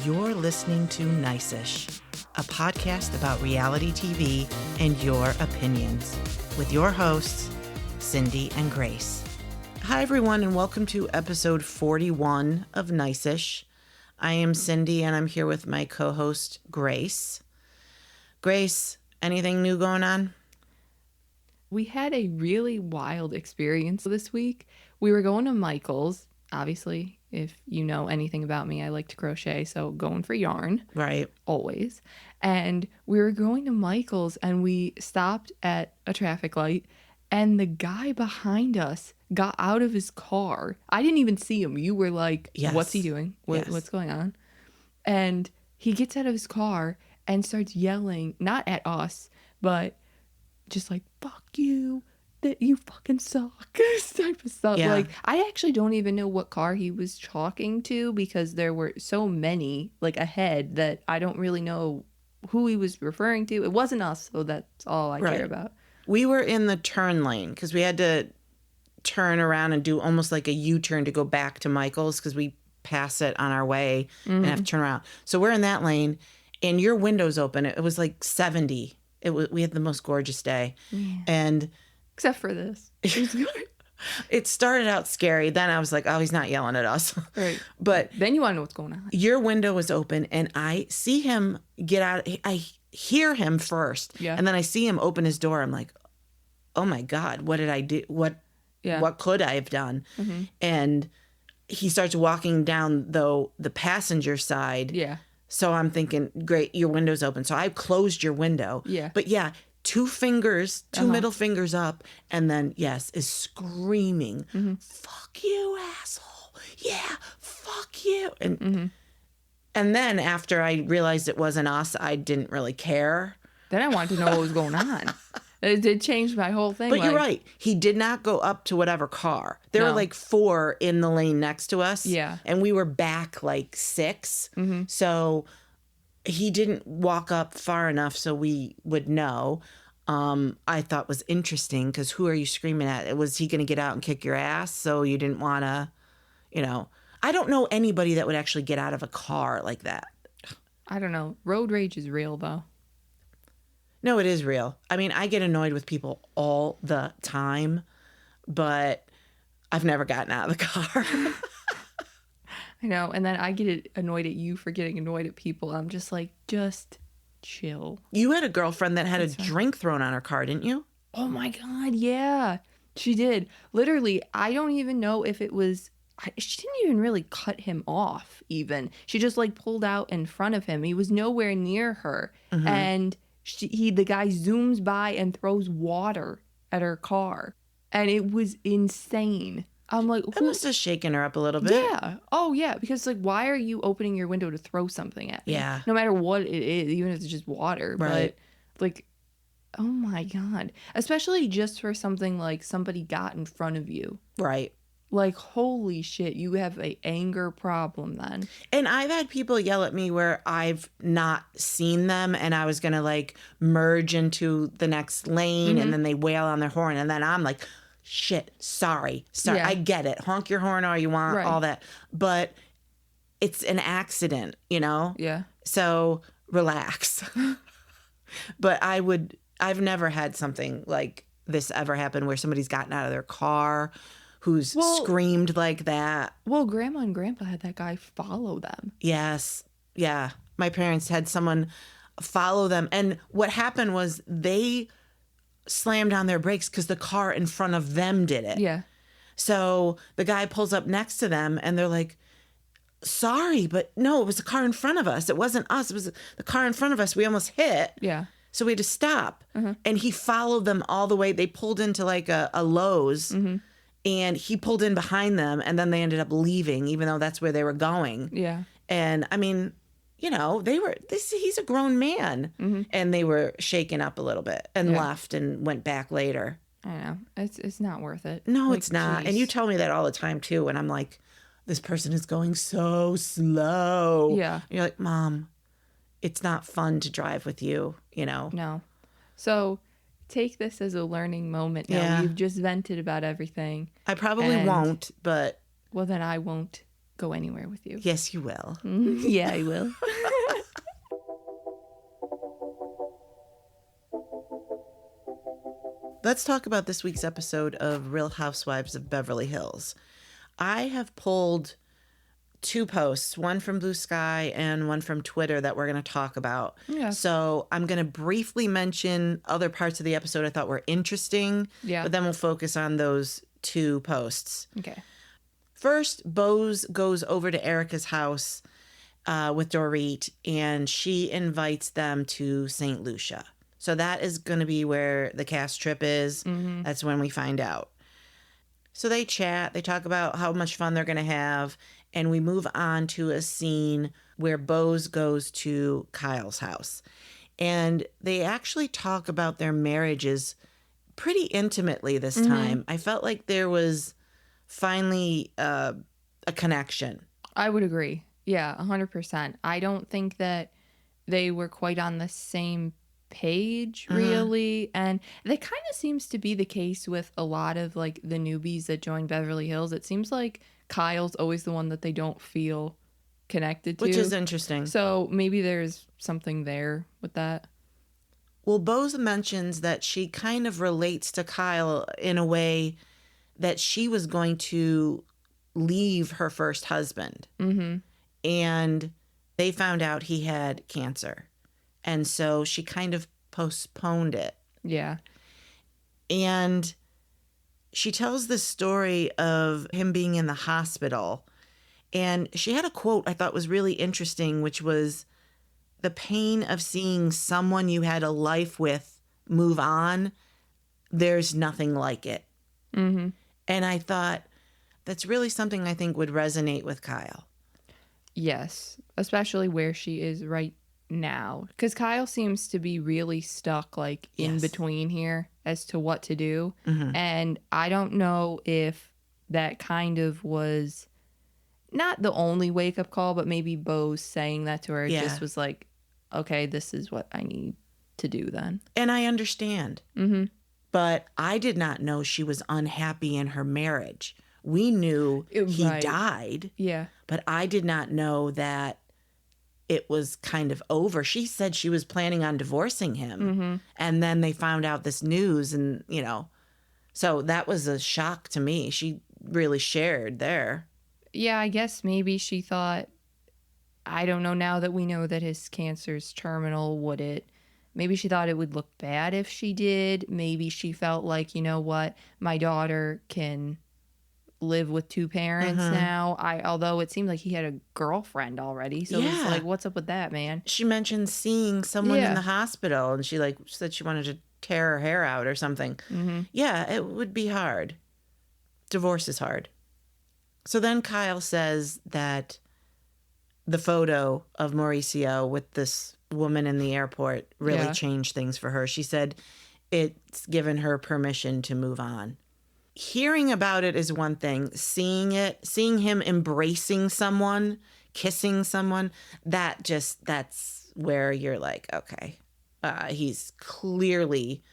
You're listening to Nice-ish, a podcast about reality TV and your opinions, with your hosts, Cindy and Grace. Hi, everyone, and welcome to episode 41 of Nice-ish. I am Cindy, and I'm here with my co-host, Grace. Grace, anything new going on? We had a really wild experience this week. We were going to Michael's. Obviously, if you know anything about me, I like to crochet, so going for yarn. Right. Always. And we were going to Michael's, and we stopped at a traffic light, and the guy behind us got out of his car. I didn't even see him. You were like, Yes. What's he doing? What's going on? And he gets out of his car and starts yelling, not at us, but just like, fuck you, that you fucking suck, this type of stuff. Yeah. Like, I actually don't even know what car he was talking to because there were so many like ahead that I don't really know who he was referring to. It wasn't us, so that's all I care about. We were in the turn lane because we had to turn around and do almost like a U-turn to go back to Michael's because we pass it on our way and have to turn around. So we're in that lane and your window's open. It was like 70. We had the most gorgeous day. Yeah. And Except for this. it started out scary. Then I was like, oh, he's not yelling at us. Right. But then you want to know what's going on. your window was open and I see him get out. I hear him first. Yeah. And then I see him open his door. I'm like, oh my God, what did I do? What could I have done? Mm-hmm. And he starts walking down, though, the passenger side. Yeah. So I'm thinking, great, your window's open. So I closed your window. Yeah. But yeah, two middle fingers up. And then, yes, is screaming, fuck you, asshole. Yeah, fuck you. And then after I realized it wasn't us, I didn't really care. Then I wanted to know what was going on. It did change my whole thing. But you're right. He did not go up to whatever car. There were like 4 in the lane next to us. Yeah. And we were back like 6. So he didn't walk up far enough so we would know. I thought was interesting because who are you screaming at? Was he going to get out and kick your ass? So you didn't want to, I don't know anybody that would actually get out of a car like that. I don't know. Road rage is real, though. No, it is real. I mean, I get annoyed with people all the time, but I've never gotten out of the car. I know. And then I get annoyed at you for getting annoyed at people. I'm just like, just chill. You had a girlfriend that had a drink thrown on her car, didn't you? Oh my God, yeah. She did. Literally, I don't even know if it was... She didn't even really cut him off, even. She just like pulled out in front of him. He was nowhere near her. And... the guy zooms by and throws water at her car. And it was insane. I'm like, that must have shaken her up a little bit. Yeah. Oh, yeah. Because, like, why are you opening your window to throw something at me? Yeah. No matter what it is, even if it's just water. Right. But, like, oh, my God. Especially just for something like somebody got in front of you. Right. Like, holy shit, you have an anger problem then. And I've had people yell at me where I've not seen them and I was going to like merge into the next lane and then they wail on their horn. And then I'm like, shit, sorry. Yeah. I get it. Honk your horn all you want, all that. But it's an accident, Yeah. So relax. But I've never had something like this ever happen where somebody's gotten out of their car who's screamed like that. Well, Grandma and Grandpa had that guy follow them. Yes. Yeah. My parents had someone follow them. And what happened was they slammed on their brakes because the car in front of them did it. Yeah. So the guy pulls up next to them and they're like, sorry, but no, it was the car in front of us. It wasn't us. It was the car in front of us. We almost hit. Yeah. So we had to stop. And he followed them all the way. They pulled into like a Lowe's. And he pulled in behind them, and then they ended up leaving, even though that's where they were going. Yeah. And I mean, he's a grown man, and they were shaken up a little bit and left and went back later. I know. It's not worth it. No, like, it's not. geez. And you tell me that all the time too. And I'm like, this person is going so slow. Yeah. And you're like, Mom, it's not fun to drive with you, No. So take this as a learning moment now. Yeah. You've just vented about everything. I probably won't, but... Well, then I won't go anywhere with you. Yes, you will. Yeah, I will. Let's talk about this week's episode of Real Housewives of Beverly Hills. I have pulled 2 posts, one from Blue Sky and one from Twitter that we're going to talk about. Yeah. So I'm going to briefly mention other parts of the episode I thought were interesting, but then we'll focus on those 2 posts. Okay. First, Bose goes over to Erica's house with Dorit, and she invites them to St. Lucia. So that is going to be where the cast trip is. Mm-hmm. That's when we find out. So they chat, they talk about how much fun they're going to have, and we move on to a scene where Bose goes to Kyle's house. And they actually talk about their marriages pretty intimately this time. I felt like there was finally a connection. I would agree. Yeah, 100%. I don't think that they were quite on the same page, really. And that kind of seems to be the case with a lot of like the newbies that join Beverly Hills. It seems like Kyle's always the one that they don't feel connected to. Which is interesting. So maybe there's something there with that. Well, Bose mentions that she kind of relates to Kyle in a way that she was going to leave her first husband. Mm-hmm. And they found out he had cancer. And so she kind of postponed it. Yeah. And she tells the story of him being in the hospital. And she had a quote I thought was really interesting, which was, the pain of seeing someone you had a life with move on, there's nothing like it. Mm-hmm. And I thought, that's really something I think would resonate with Kyle. Yes, especially where she is right now. Because Kyle seems to be really stuck like in between here as to what to do. Mm-hmm. And I don't know if that kind of was not the only wake-up call, but maybe Bose saying that to her just was like, okay, this is what I need to do then. And I understand. Mm-hmm. But I did not know she was unhappy in her marriage. We knew he died. Yeah. But I did not know that it was kind of over. She said she was planning on divorcing him. Mm-hmm. And then they found out this news and, you know, so that was a shock to me. She really shared there. Yeah, I guess maybe she thought, I don't know, now that we know that his cancer's terminal, maybe she thought it would look bad if she did. Maybe she felt like, you know what, my daughter can live with 2 parents now. Although it seemed like he had a girlfriend already. So it's like, what's up with that, man? She mentioned seeing someone in the hospital, and she said she wanted to tear her hair out or something. Mm-hmm. Yeah, it would be hard. Divorce is hard. So then Kyle says that the photo of Mauricio with this woman in the airport really changed things for her. She said it's given her permission to move on. Hearing about it is one thing. Seeing him embracing someone, kissing someone, that's where you're like, okay, he's clearly,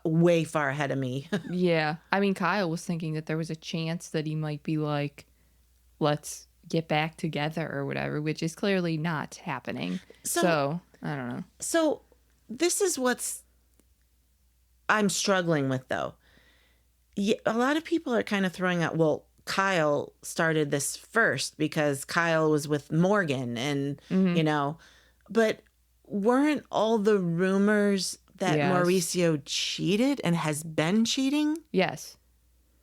way far ahead of me. Yeah. I mean, Kyle was thinking that there was a chance that he might be like, let's get back together or whatever, which is clearly not happening. So I don't know. So this is what's I'm struggling with, though. A lot of people are kind of throwing out, well, Kyle started this first because Kyle was with Morgan and, but weren't all the rumors that Mauricio cheated and has been cheating? Yes.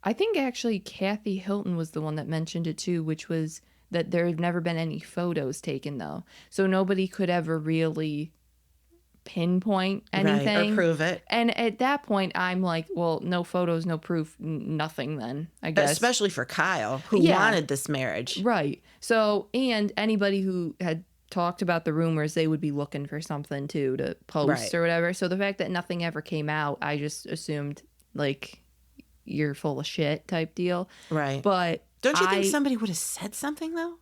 I think actually Kathy Hilton was the one that mentioned it too, which was that there had never been any photos taken though. So nobody could ever really pinpoint anything. Right, or prove it. And at that point, I'm like, well, no photos, no proof, nothing then, I guess. Especially for Kyle, who wanted this marriage. Right. So, and anybody who had talked about the rumors, they would be looking for something too to post or whatever. So the fact that nothing ever came out, I just assumed like you're full of shit type deal. Right. But don't you think somebody would have said something though?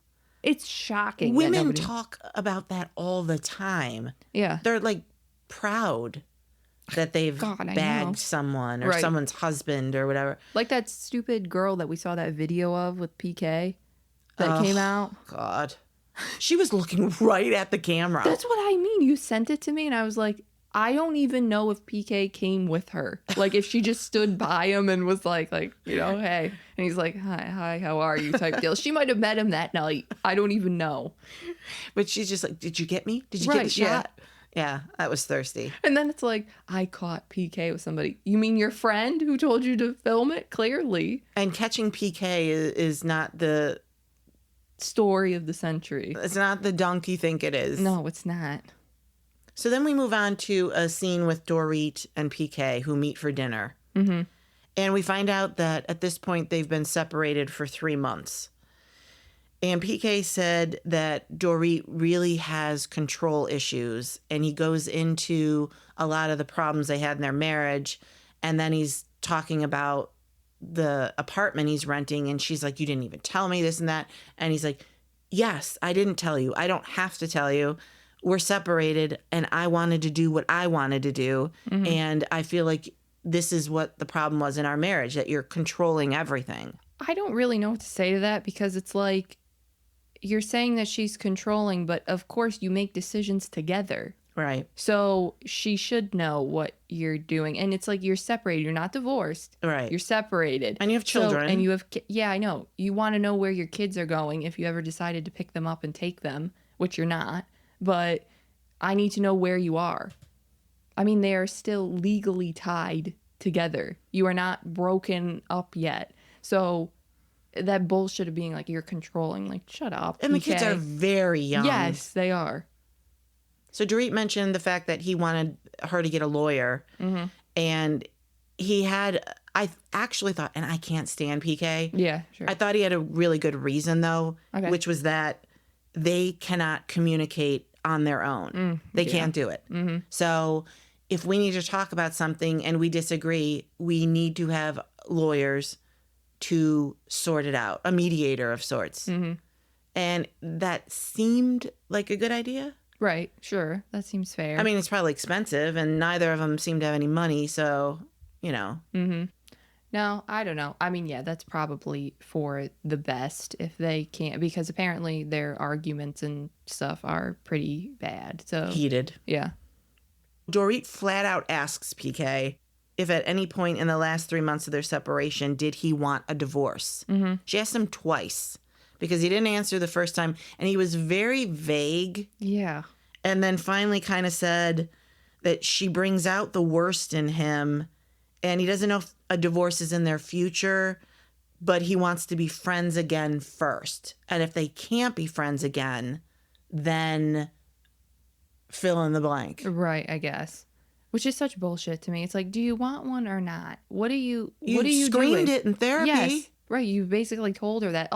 It's shocking. Women talk about that all the time. Yeah. They're like proud that they've bagged someone or someone's husband or whatever. Like that stupid girl that we saw that video of with PK. that came out. God. She was looking right at the camera. That's what I mean. You sent it to me and I was like, I don't even know if PK came with her. Like if she just stood by him and was like, you know, hey. And he's like, hi, how are you type deal. She might have met him that night. I don't even know. But she's just like, did you get me? Did you get the shot? Yeah, that was thirsty. And then it's like, I caught PK with somebody. You mean your friend who told you to film it? Clearly. And catching PK is not the story of the century. It's not the dunk you think it is. No, it's not. So then we move on to a scene with Dorit and PK who meet for dinner. Mm-hmm. And we find out that at this point they've been separated for 3 months. And PK said that Dorit really has control issues. And he goes into a lot of the problems they had in their marriage. And then he's talking about the apartment he's renting. And she's like, you didn't even tell me this and that. And he's like, yes, I didn't tell you. I don't have to tell you. We're separated and I wanted to do what I wanted to do. Mm-hmm. And I feel like this is what the problem was in our marriage, that you're controlling everything. I don't really know what to say to that because it's like, you're saying that she's controlling, but of course you make decisions together. Right. So she should know what you're doing. And it's like you're separated. You're not divorced. Right. You're separated. And you have children. And you have, I know. You want to know where your kids are going if you ever decided to pick them up and take them, which you're not. But I need to know where you are. I mean, they are still legally tied together. You are not broken up yet. So that bullshit of being like, you're controlling, like, shut up. And the PK. kids are very young. Yes, they are. So Dorit mentioned the fact that he wanted her to get a lawyer. Mm-hmm. And he had, I actually thought, and I can't stand PK. Yeah, sure. I thought he had a really good reason, though, which was that they cannot communicate on their own. They can't do it. Mm-hmm. So if we need to talk about something and we disagree, we need to have lawyers to sort it out, a mediator of sorts. Mm-hmm. And that seemed like a good idea. Right, sure. That seems fair. I mean, it's probably expensive, and neither of them seem to have any money, so, you know. Mm-hmm. No, I don't know. I mean, yeah, that's probably for the best if they can't, because apparently their arguments and stuff are pretty bad. So Heated. Yeah. Dorit flat out asks PK if at any point in the last 3 months of their separation did he want a divorce. Mm-hmm. She asked him twice because he didn't answer the first time, and he was very vague. Yeah. And then finally kind of said that she brings out the worst in him, and he doesn't know if a divorce is in their future, but he wants to be friends again first. And if they can't be friends again, then fill in the blank. Right, I guess. Which is such bullshit to me. It's like, do you want one or not? What are you screamed doing? it in therapy. Yes, right. You basically told her that.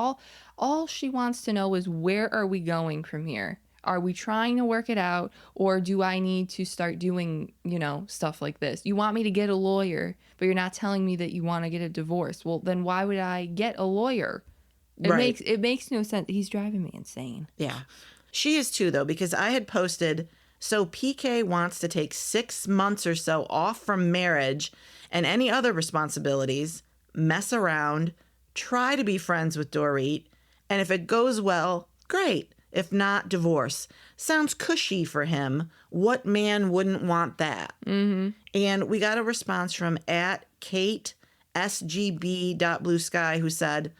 All she wants to know is, where are we going from here? Are we trying to work it out, or do I need to start doing, stuff like this? You want me to get a lawyer, but you're not telling me that you want to get a divorce. Well, then why would I get a lawyer? It makes no sense. He's driving me insane. Yeah. She is too, though, because I had posted, so PK wants to take 6 months or so off from marriage and any other responsibilities, mess around, try to be friends with Dorit, and if it goes well, great. If not, divorce. Sounds cushy for him. What man wouldn't want that? Mm-hmm. And we got a response from @KateSGB.BlueSky who said,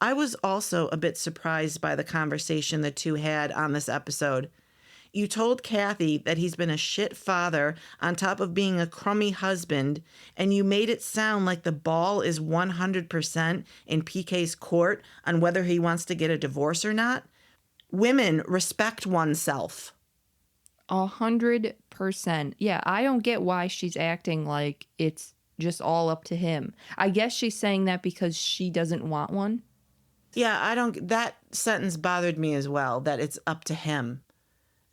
I was also a bit surprised by the conversation the two had on this episode. You told Kathy that he's been a shit father on top of being a crummy husband, and you made it sound like the ball is 100% in PK's court on whether he wants to get a divorce or not. Women, respect oneself. 100%. Yeah, I don't get why she's acting like it's just all up to him. I guess she's saying that because she doesn't want one. Yeah, that sentence bothered me as well, that it's up to him.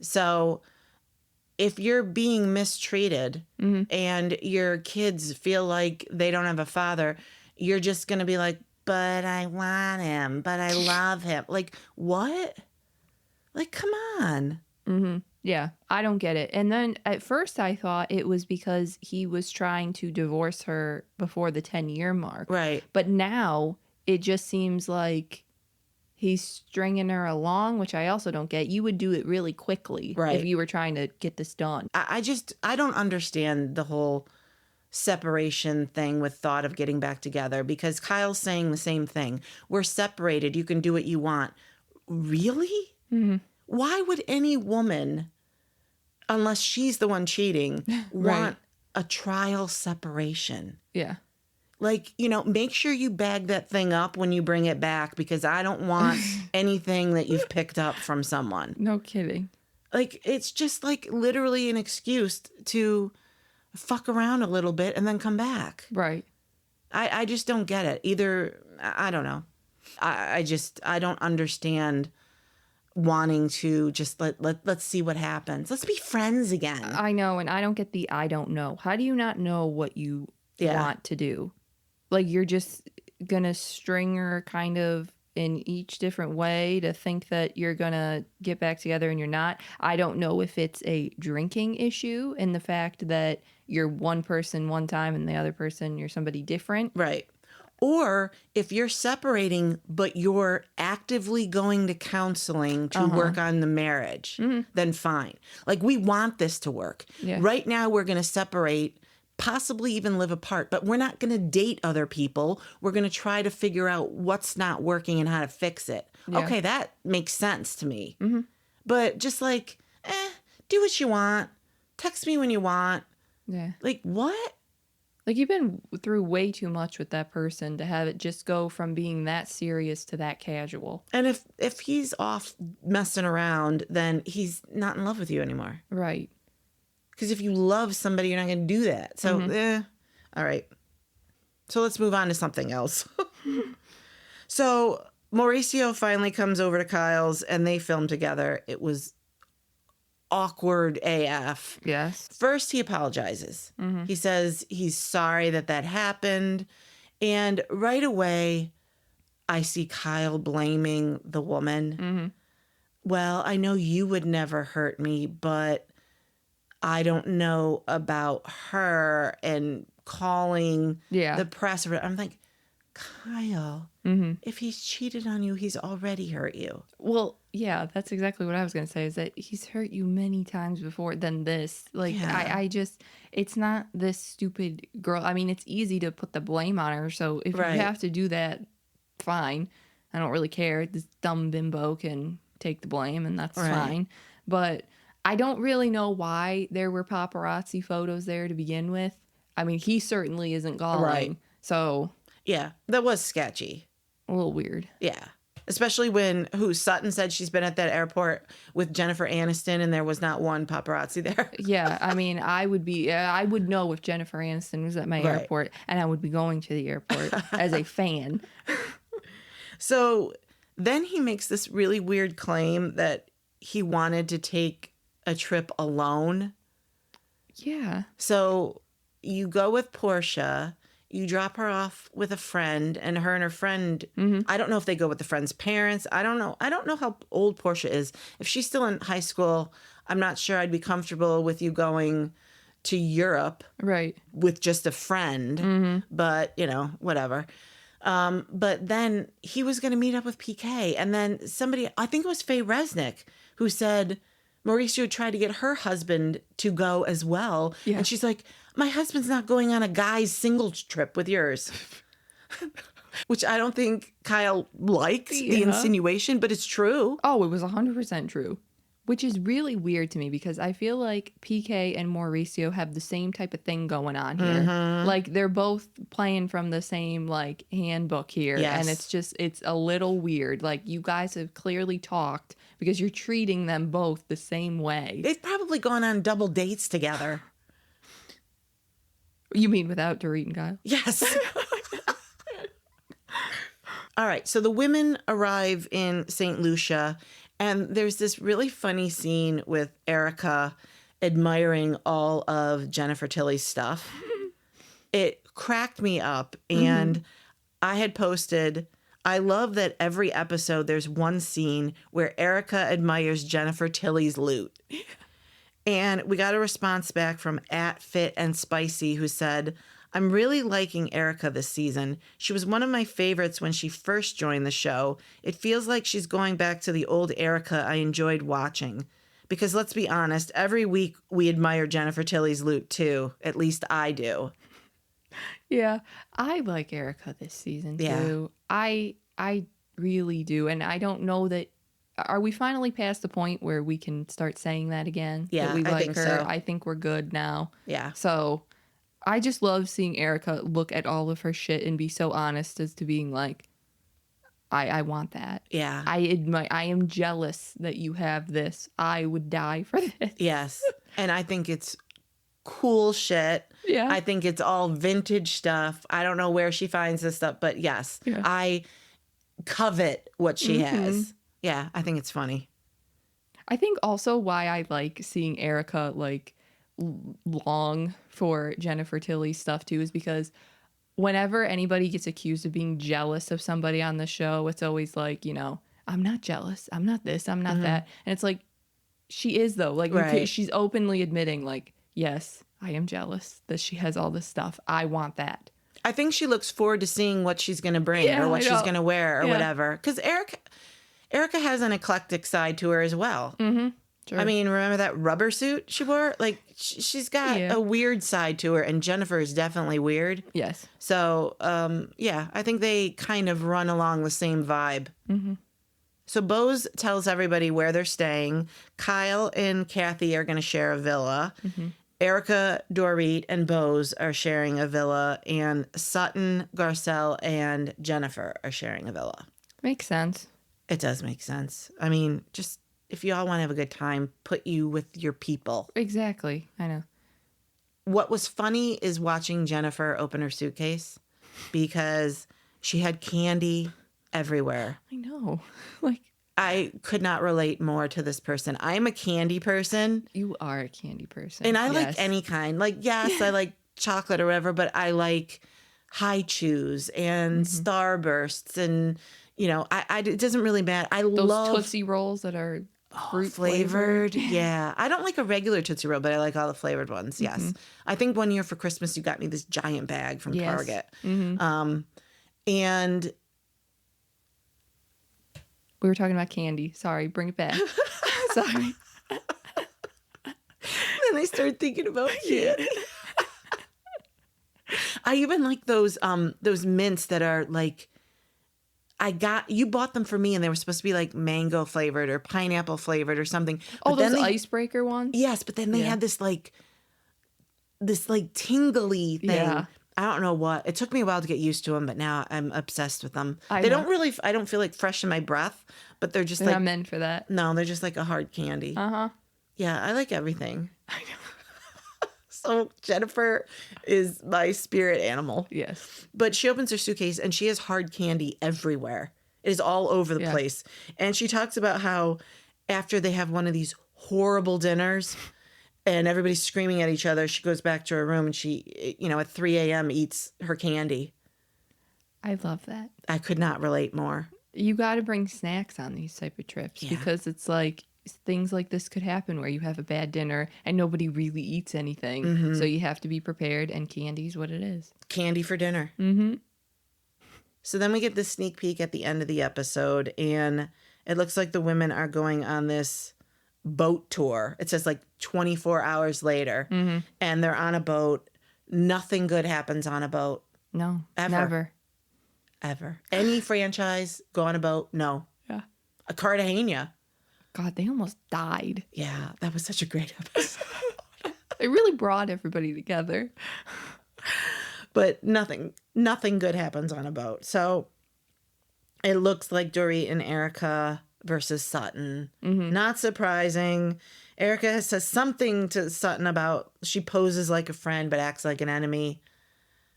So if you're being mistreated and your kids feel like they don't have a father, you're just going to be like, but I want him, but I love him. Like, what? Like, come on. Mm-hmm. Yeah, I don't get it. And then at first I thought it was because he was trying to divorce her before the 10-year mark. Right. But now it just seems like he's stringing her along, which I also don't get. You would do it really quickly Right. if you were trying to get this done. I don't understand the whole separation thing with thought of getting back together, because Kyle's saying the same thing. We're separated. You can do what you want. Really? Mm-hmm. Why would any woman, unless she's the one cheating, want a trial separation? Yeah. Like, make sure you bag that thing up when you bring it back, because I don't want anything that you've picked up from someone. No kidding. Like, it's just like literally an excuse to fuck around a little bit and then come back. Right. I just don't get it. Either, I don't know. I don't understand wanting to just let's see what happens. Let's be friends again. I know, and I don't get the I don't know. How do you not know what you want to do? Like, you're just gonna string her kind of in each different way to think that you're gonna get back together and you're not. I don't know if it's a drinking issue in the fact that you're one person one time and the other person you're somebody different. Right. Or if you're separating, but you're actively going to counseling to work on the marriage, then fine. Like, we want this to work. Yeah. Right now, we're going to separate, possibly even live apart, but we're not going to date other people. We're going to try to figure out what's not working and how to fix it. Yeah. Okay, that makes sense to me. Mm-hmm. But just like, do what you want. Text me when you want. Yeah. Like, what? Like, you've been through way too much with that person to have it just go from being that serious to that casual. And if he's off messing around, then he's not in love with you anymore. Right. Because if you love somebody, you're not going to do that. So, all right. So let's move on to something else. So Mauricio finally comes over to Kyle's and they film together. It was awkward AF. Yes. First, he apologizes. Mm-hmm. He says he's sorry that happened. And right away, I see Kyle blaming the woman. Mm-hmm. Well, I know you would never hurt me, but I don't know about her, and calling the press. I'm like, Kyle, if he's cheated on you, he's already hurt you. Well, yeah, that's exactly what I was going to say, is that he's hurt you many times before than this. Like, I just, it's not this stupid girl. I mean, it's easy to put the blame on her. So if you have to do that, fine. I don't really care. This dumb bimbo can take the blame, and that's fine. But I don't really know why there were paparazzi photos there to begin with. I mean, he certainly isn't galling. Right. So yeah, that was sketchy. A little weird. Yeah. Especially when Sutton said she's been at that airport with Jennifer Aniston and there was not one paparazzi there. Yeah, I mean, I would know if Jennifer Aniston was at my airport, and I would be going to the airport as a fan. So then he makes this really weird claim that he wanted to take a trip alone. Yeah. So you go with Porsha. You drop her off with a friend, and her friend, I don't know if they go with the friend's parents. I don't know how old Porsha is. If she's still in high school, I'm not sure I'd be comfortable with you going to Europe with just a friend. But, whatever. But then he was going to meet up with PK. And then somebody, I think it was Faye Resnick, who said Mauricio tried to get her husband to go as well. Yeah. And she's like, my husband's not going on a guy's singles trip with yours. Which I don't think Kyle liked the insinuation, but it's true. Oh, it was 100% true. Which is really weird to me, because I feel like PK and Mauricio have the same type of thing going on here. Mm-hmm. Like, they're both playing from the same, handbook here. Yes. And it's a little weird. Like, you guys have clearly talked, because you're treating them both the same way. They've probably gone on double dates together. You mean without Dorit and Kyle? Yes. All right. So the women arrive in St. Lucia, and there's this really funny scene with Erica admiring all of Jennifer Tilly's stuff. It cracked me up, and I had posted, I love that every episode there's one scene where Erica admires Jennifer Tilly's loot. And we got a response back from @FitAndSpicy, who said, I'm really liking Erica this season. She was one of my favorites when she first joined the show. It feels like she's going back to the old Erica I enjoyed watching. Because let's be honest, every week we admire Jennifer Tilly's loot too. At least I do. Yeah, I like Erica this season too. I really do, and I don't know that. Are we finally past the point where we can start saying that again? Yeah, that we I like think her. so. I think we're good now. Yeah. So I just love seeing Erica look at all of her shit and be so honest as to being like, I want that. Yeah. I am jealous that you have this. I would die for this. Yes. And I think it's cool shit. Yeah. I think it's all vintage stuff. I don't know where she finds this stuff, but yes, Yeah. I covet what she has. Yeah, I think it's funny. I think also why I like seeing Erica like long for Jennifer Tilly's stuff too is because whenever anybody gets accused of being jealous of somebody on the show, it's always like, you know, I'm not jealous. I'm not this. I'm not that. And it's like, she is though. Like Right. she's openly admitting like, yes, I am jealous that she has all this stuff. I want that. I think she looks forward to seeing what she's going to bring or what she's going to wear or whatever. Because Erica has an eclectic side to her as well. Mm-hmm. Sure. I mean, remember that rubber suit she wore? Like, she's got a weird side to her, and Jennifer is definitely weird. Yes. So, yeah, I think they kind of run along the same vibe. Mm-hmm. So Bose tells everybody where they're staying. Kyle and Kathy are going to share a villa. Mm-hmm. Erica, Dorit, and Bose are sharing a villa, and Sutton, Garcelle, and Jennifer are sharing a villa. Makes sense. It does make sense. I mean, just if you all want to have a good time, put you with your people. Exactly. I know. What was funny is watching Jennifer open her suitcase because she had candy everywhere. I know. Like, I could not relate more to this person. I'm a candy person. you are a candy person. And I like any kind. Like, yes, I like chocolate or whatever, but I like high chews and Starbursts and, you know, it doesn't really matter. I those love Tootsie Rolls that are fruit flavored. Yeah. I don't like a regular Tootsie Roll, but I like all the flavored ones. Yes. I think one year for Christmas, you got me this giant bag from Target. Mm-hmm. And we were talking about candy. Sorry, bring it back. Sorry. then I started thinking about candy. I even like those mints that are like, you bought them for me and they were supposed to be like mango flavored or pineapple flavored or something. Oh, but those icebreaker ones? Yes, but then they had this tingly thing. Yeah. I don't know what. It took me a while to get used to them, but now I'm obsessed with them. I don't feel like fresh in my breath, but they're just They're not meant for that. No, they're just like a hard candy. Uh-huh. Yeah, I like everything. I know. So Jennifer is my spirit animal. Yes. But she opens her suitcase and she has hard candy everywhere. It is all over the place. And she talks about how after they have one of these horrible dinners and everybody's screaming at each other, she goes back to her room and she, you know, at 3 a.m. eats her candy. I love that. I could not relate more. You got to bring snacks on these type of trips because it's like things like this could happen where you have a bad dinner and nobody really eats anything. So you have to be prepared, and candy's what it is. Candy for dinner. Mm-hmm. So then we get this sneak peek at the end of the episode, and it looks like the women are going on this boat tour. It says like 24 hours later, and they're on a boat. Nothing good happens on a boat. No, Ever. Ever. Any franchise go on a boat? No. Yeah. A Cartagena. God, they almost died. Yeah, that was such a great episode. It really brought everybody together. But nothing good happens on a boat. So it looks like Dorit and Erica versus Sutton. Not surprising. Erica says something to Sutton about she poses like a friend but acts like an enemy.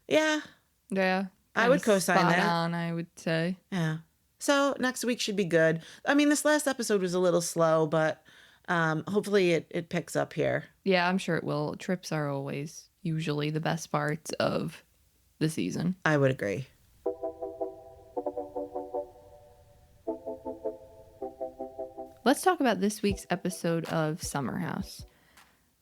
Yeah. Yeah. I would co-sign spot that. on, I would say. Yeah. So next week should be good. I mean, this last episode was a little slow, but hopefully it picks up here. Yeah, I'm sure it will. Trips are always usually the best parts of the season. I would agree. Let's talk about this week's episode of Summer House.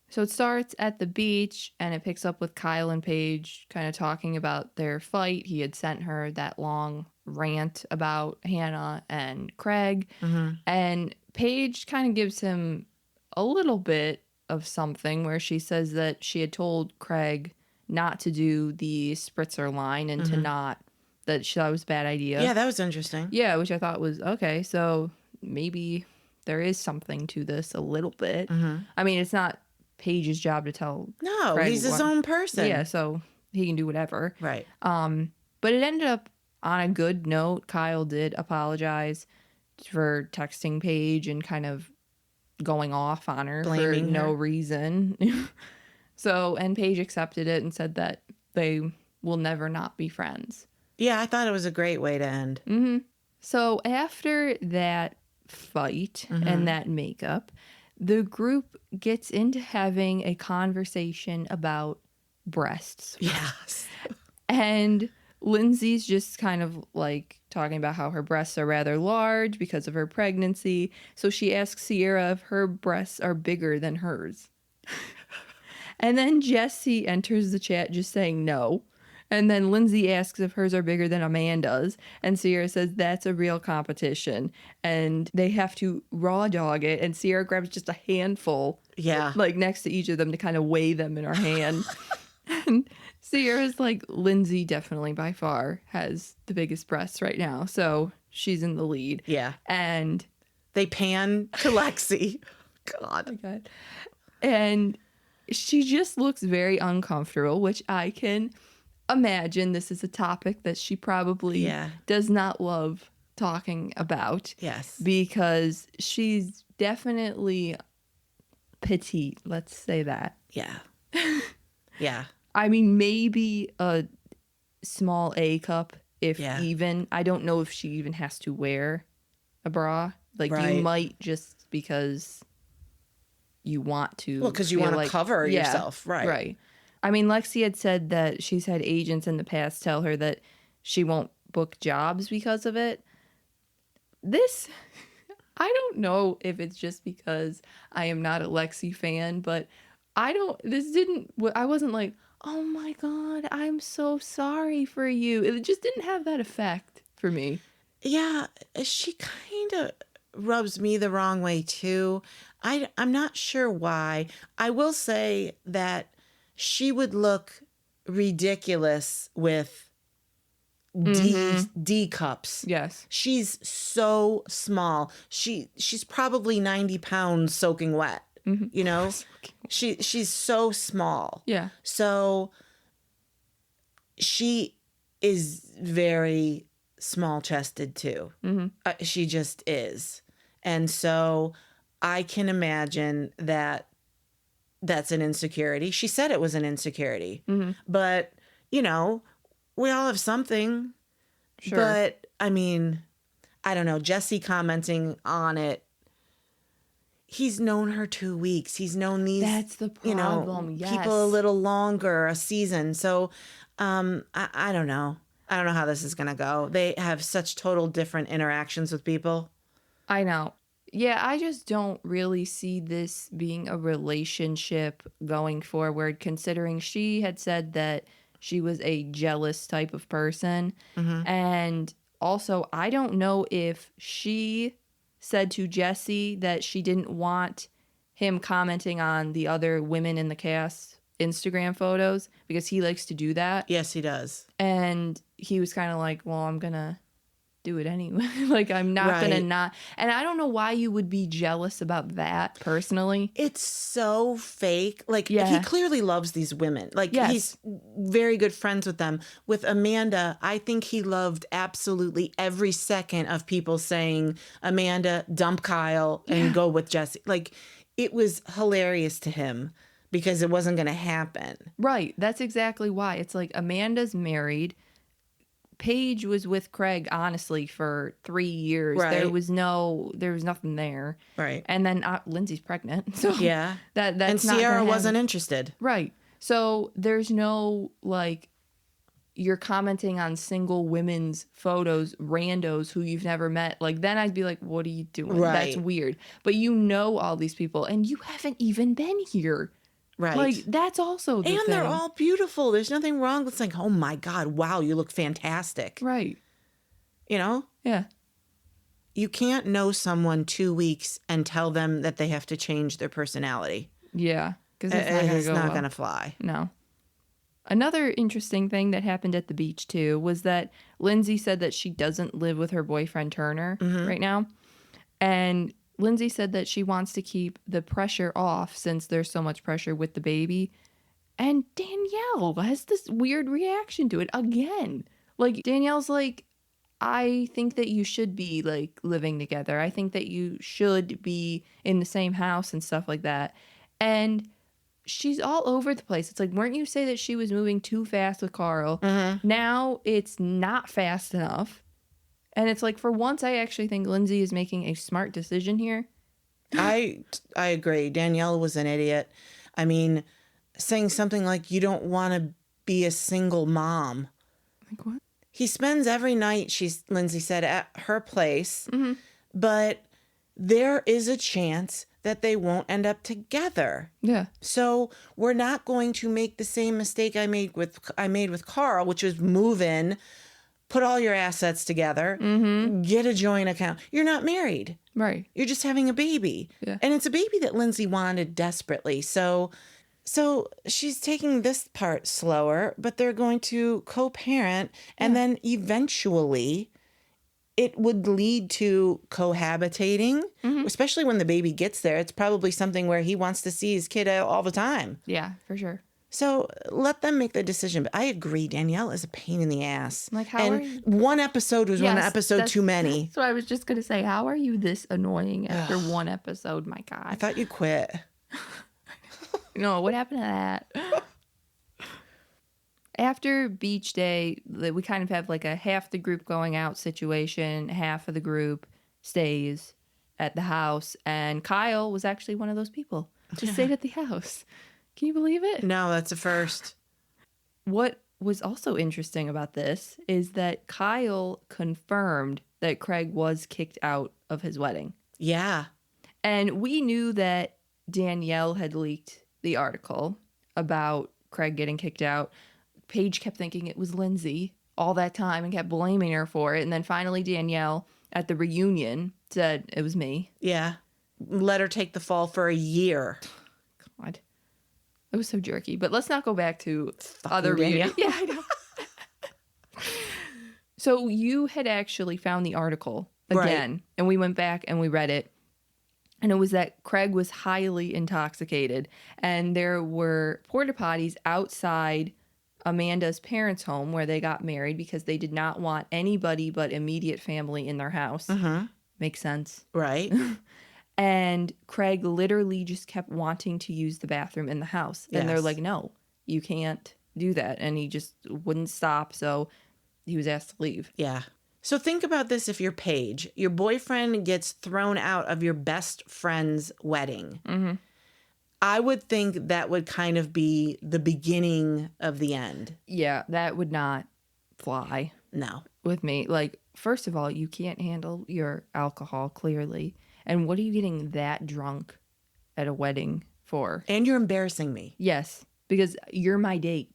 So it starts at the beach and it picks up with Kyle and Paige kind of talking about their fight. He had sent her that long rant about Hannah and Craig. Mm-hmm. And Paige kind of gives him a little bit of something where she says that she had told Craig not to do the spritzer line and to not, that was a bad idea. Yeah, that was interesting. Yeah, which I thought was, okay, so maybe there is something to this a little bit. I mean, it's not Paige's job to tell No, Craig he's his own person. Yeah, so he can do whatever. Right. But it ended up on a good note. Kyle did apologize for texting Paige and kind of going off on her Blaming for no her. reason. So, and Paige accepted it and said that they will never not be friends. Yeah, I thought it was a great way to end. So after that fight and that makeup, the group gets into having a conversation about breasts. Yes. And Lindsay's just kind of like talking about how her breasts are rather large because of her pregnancy. So she asks Ciara if her breasts are bigger than hers. And then Jesse enters the chat just saying no. And then Lindsay asks if hers are bigger than Amanda's. And Ciara says that's a real competition. And they have to raw dog it. And Ciara grabs just a handful, Yeah. like next to each of them to kind of weigh them in her hand. And Ciara's like, Lindsay definitely by far has the biggest breasts right now. So she's in the lead. Yeah. And They pan to Lexi. God. God. And she just looks very uncomfortable, which I can imagine this is a topic that she probably does not love talking about. Yes. Because she's definitely petite, let's say that. Yeah. Yeah. I mean, maybe a small A cup, if even. I don't know if she even has to wear a bra. Like, you might just because you want to. Well, because you want to cover yourself. Right. Right. I mean, Lexi had said that she's had agents in the past tell her that she won't book jobs because of it. This, I don't know if it's just because I am not a Lexi fan, but I wasn't like, oh my God, I'm so sorry for you. It just didn't have that effect for me. Yeah, she kind of rubs me the wrong way too. I'm not sure why. I will say that she would look ridiculous with D cups. Yes. She's so small. She's probably 90 pounds soaking wet. You know, she's so small. Yeah. So she is very small chested too. She just is. And so I can imagine that that's an insecurity. She said it was an insecurity, but you know, we all have something. Sure. But I mean, I don't know. Jesse commenting on it. He's known her 2 weeks. He's known these. That's the problem. You know, yes. people a little longer, a season. So, I don't know. I don't know how this is gonna go. They have such total different interactions with people. I know. Yeah, I just don't really see this being a relationship going forward, considering she had said that she was a jealous type of person. And also, I don't know if she said to Jesse that she didn't want him commenting on the other women in the cast Instagram photos because he likes to do that. Yes, he does. And he was kind of like, well, I'm going to do it anyway. Like, I'm not going to not. And I don't know why you would be jealous about that personally. It's so fake. Like, he clearly loves these women. Like, he's very good friends with them. With Amanda, I think he loved absolutely every second of people saying, Amanda, dump Kyle and go with Jesse. Like, it was hilarious to him because it wasn't going to happen. Right. That's exactly why. It's like Amanda's married. Paige was with Craig, honestly, for 3 years. Right. There was nothing there. Right. And then Lindsay's pregnant. So yeah. That's and not Ciara wasn't interested. Right. So there's no, like, you're commenting on single women's photos, randos who you've never met. Like, then I'd be like, what are you doing? Right. That's weird. But you know all these people, and you haven't even been here Right. Like, that's also the and thing. they're all beautiful. There's nothing wrong. It's like, oh my God, wow, you look fantastic. Right. You know? Yeah. You can't know someone 2 weeks and tell them that they have to change their personality. Yeah. Because it's not going to go well. Going to fly. No. Another interesting thing that happened at the beach, too, was that Lindsay said that she doesn't live with her boyfriend, Turner, right now. And Lindsay said that she wants to keep the pressure off since there's so much pressure with the baby. And Danielle has this weird reaction to it again. Like, Danielle's like, I think that you should be, like, living together. I think that you should be in the same house and stuff like that. And she's all over the place. It's like, weren't you say that she was moving too fast with Carl? Now it's not fast enough. And it's like, for once, I actually think Lindsay is making a smart decision here. I agree. Danielle was an idiot. I mean, saying something like, you don't want to be a single mom. Like, what? He spends every night, Lindsay said, at her place, but there is a chance that they won't end up together. Yeah. So we're not going to make the same mistake I made with Carl, which was move in, put all your assets together, get a joint account. You're not married. Right. You're just having a baby. Yeah. And it's a baby that Lindsay wanted desperately. So she's taking this part slower, but they're going to co-parent, and then eventually it would lead to cohabitating, especially when the baby gets there. It's probably something where he wants to see his kid all the time. Yeah, for sure. So let them make the decision. But I agree, Danielle is a pain in the ass. Like, how and are you? one episode was one episode too many. That's what I was just going to say. How are you this annoying after one episode? My God. I thought you quit. No, what happened to that? After beach day, we kind of have like a half the group going out situation. Half of the group stays at the house. And Kyle was actually one of those people. Just stayed at the house. Can you believe it? No, that's a first. What was also interesting about this is that Kyle confirmed that Craig was kicked out of his wedding. Yeah. And we knew that Danielle had leaked the article about Craig getting kicked out. Paige kept thinking it was Lindsay all that time and kept blaming her for it. And then finally Danielle at the reunion said it was me. Yeah. Let her take the fall for a year. God. It was so jerky. But let's not go back to Fucking other reunions. Danielle. Yeah, I know. So you had actually found the article again. Right. And we went back and we read it. And it was that Craig was highly intoxicated. And there were porta potties outside Amanda's parents' home where they got married because they did not want anybody but immediate family in their house. Makes sense. Right. And Craig literally just kept wanting to use the bathroom in the house. And they're like, no, you can't do that. And he just wouldn't stop. So he was asked to leave. Yeah. So think about this if you're Paige. Your boyfriend gets thrown out of your best friend's wedding. I would think that would kind of be the beginning of the end. Yeah, that would not fly. No. With me. Like, first of all, you can't handle your alcohol, clearly. And what are you getting that drunk at a wedding for? And you're embarrassing me. Yes, because you're my date.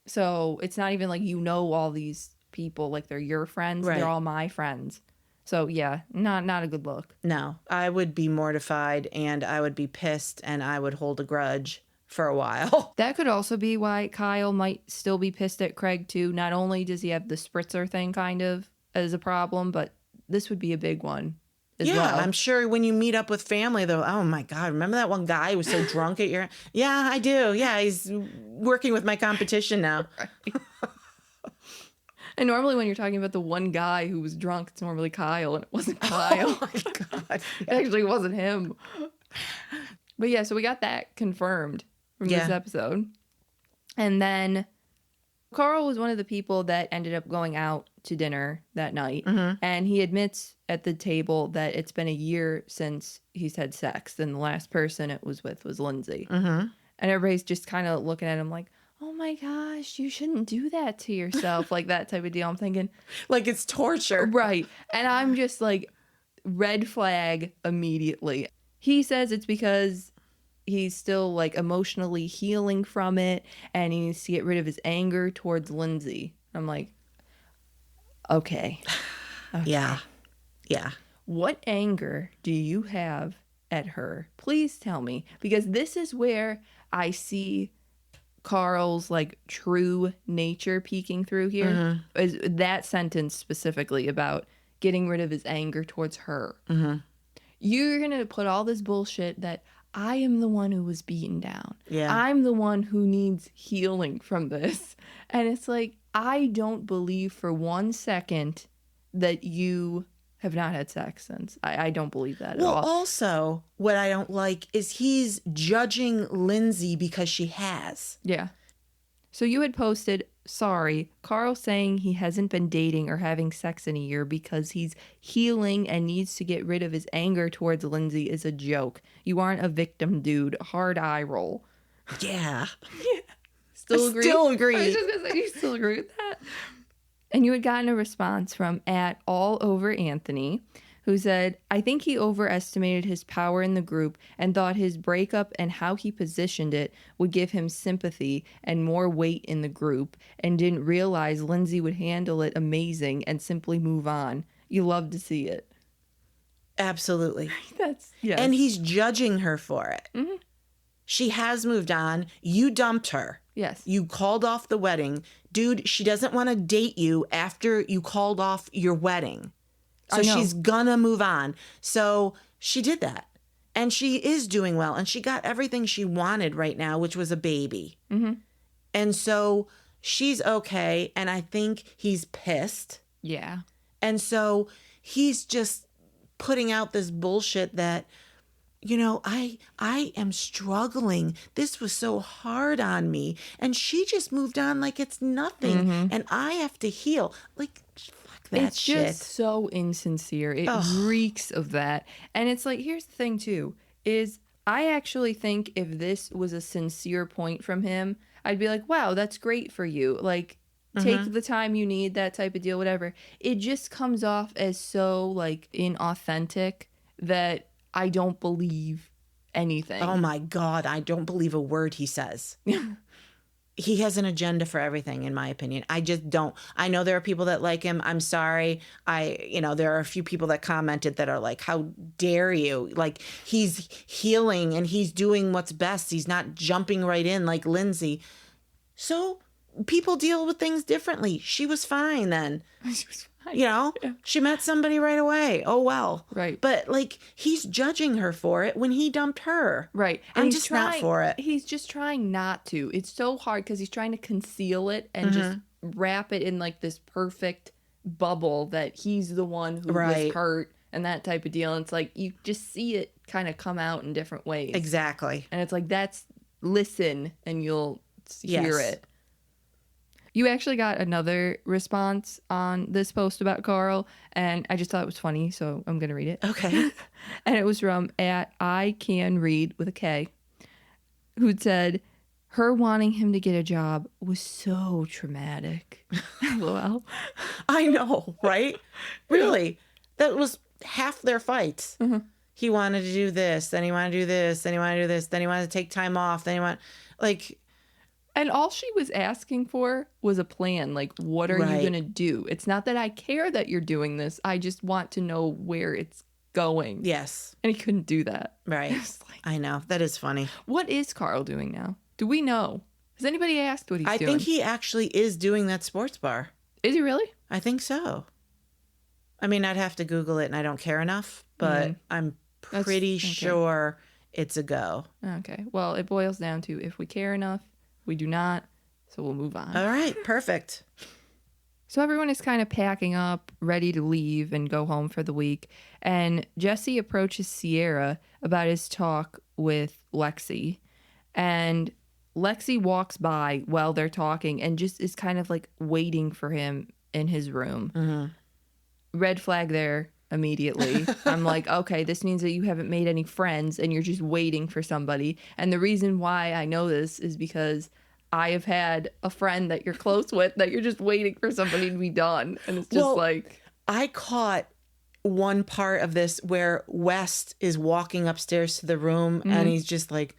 So it's not even like you know all these people, like they're your friends. Right. They're all my friends. So yeah, not a good look. No, I would be mortified and I would be pissed and I would hold a grudge for a while. That could also be why Kyle might still be pissed at Craig too. Not only does he have the spritzer thing kind of as a problem, but this would be a big one as well. I'm sure when you meet up with family though, oh my God, remember that one guy who was so drunk at your... Yeah, I do. Yeah, he's working with my competition now. And normally when you're talking about the one guy who was drunk, it's normally Kyle, and it wasn't Kyle. Oh my God. It actually wasn't him. But yeah, so we got that confirmed from this episode. And then Carl was one of the people that ended up going out to dinner that night. And he admits at the table that it's been a year since he's had sex. And the last person it was with was Lindsay. And everybody's just kind of looking at him like, oh my gosh, you shouldn't do that to yourself. Like that type of deal. I'm thinking, like it's torture. Right. And I'm just like, red flag immediately. He says it's because he's still like emotionally healing from it, and he needs to get rid of his anger towards Lindsay. I'm like, okay. Yeah. What anger do you have at her? Please tell me, because this is where I see Carl's like true nature peeking through here. Is that sentence specifically about getting rid of his anger towards her. You're gonna put all this bullshit that I am the one who was beaten down. Yeah. I'm the one who needs healing from this. And it's like, I don't believe for 1 second that you have not had sex since. I don't believe that at all. Well, also, what I don't like is he's judging Lindsay because she has. Yeah. So you had posted, sorry, Carl saying he hasn't been dating or having sex in a year because he's healing and needs to get rid of his anger towards Lindsay is a joke. You aren't a victim, dude. Hard eye roll. Yeah. Still I agree? still agree. I was just going to say, you still agree with that? And you had gotten a response from @AllOverAnthony, who said, I think he overestimated his power in the group and thought his breakup and how he positioned it would give him sympathy and more weight in the group, and didn't realize Lindsay would handle it amazing and simply move on. You love to see it. Absolutely. Yes. And he's judging her for it. She has moved on. You dumped her. Yes. You called off the wedding. Dude, she doesn't want to date you after you called off your wedding. So she's gonna move on. So she did that. And she is doing well. And she got everything she wanted right now, which was a baby. And so she's okay. And I think he's pissed. Yeah. And so he's just putting out this bullshit that, you know, I am struggling. This was so hard on me. And she just moved on like it's nothing. And I have to heal. Like, fuck that it's shit. Just so insincere. It reeks of that. And it's like, here's the thing too, is I actually think if this was a sincere point from him, I'd be like, wow, that's great for you. Like, take the time you need, that type of deal, whatever. It just comes off as so like inauthentic that I don't believe anything. Oh my God, I don't believe a word he says. He has an agenda for everything, in my opinion. I just don't. I know there are people that like him. I'm sorry. There are a few people that commented that are like, how dare you? Like, he's healing and he's doing what's best. He's not jumping right in like Lindsay. So people deal with things differently. She was fine then. She was fine. You know, she met somebody right away. Oh, well. Right. But like, he's judging her for it when he dumped her. Right. And I'm just not for it. He's just trying not to. It's so hard because he's trying to conceal it and just wrap it in like this perfect bubble that he's the one who was hurt and that type of deal. And it's like, you just see it kind of come out in different ways. Exactly. And it's like, listen and you'll hear it. You actually got another response on this post about Carl, and I just thought it was funny, so I'm going to read it. Okay. And it was from @ICanRead with a K, who said, her wanting him to get a job was so traumatic. LOL. I know, right? Really. That was half their fights. He wanted to do this, then he wanted to do this, then he wanted to do this, then he wanted to take time off, then he wanted, like... And all she was asking for was a plan. Like, what are you going to do? It's not that I care that you're doing this. I just want to know where it's going. Yes. And he couldn't do that. Right. I know. That is funny. What is Carl doing now? Do we know? Has anybody asked what he's doing? I think he actually is doing that sports bar. Is he really? I think so. I mean, I'd have to Google it and I don't care enough, but I'm pretty sure it's a go. Okay. Well, it boils down to if we care enough. We do not, so we'll move on. All right, perfect. So everyone is kind of packing up, ready to leave and go home for the week. And Jesse approaches Ciara about his talk with Lexi. And Lexi walks by while they're talking and just is kind of like waiting for him in his room. Red flag there immediately. I'm like, okay, this means that you haven't made any friends and you're just waiting for somebody. And the reason why I know this is because I have had a friend that you're close with that you're just waiting for somebody to be done. And it's just like... I caught one part of this where West is walking upstairs to the room and he's just like,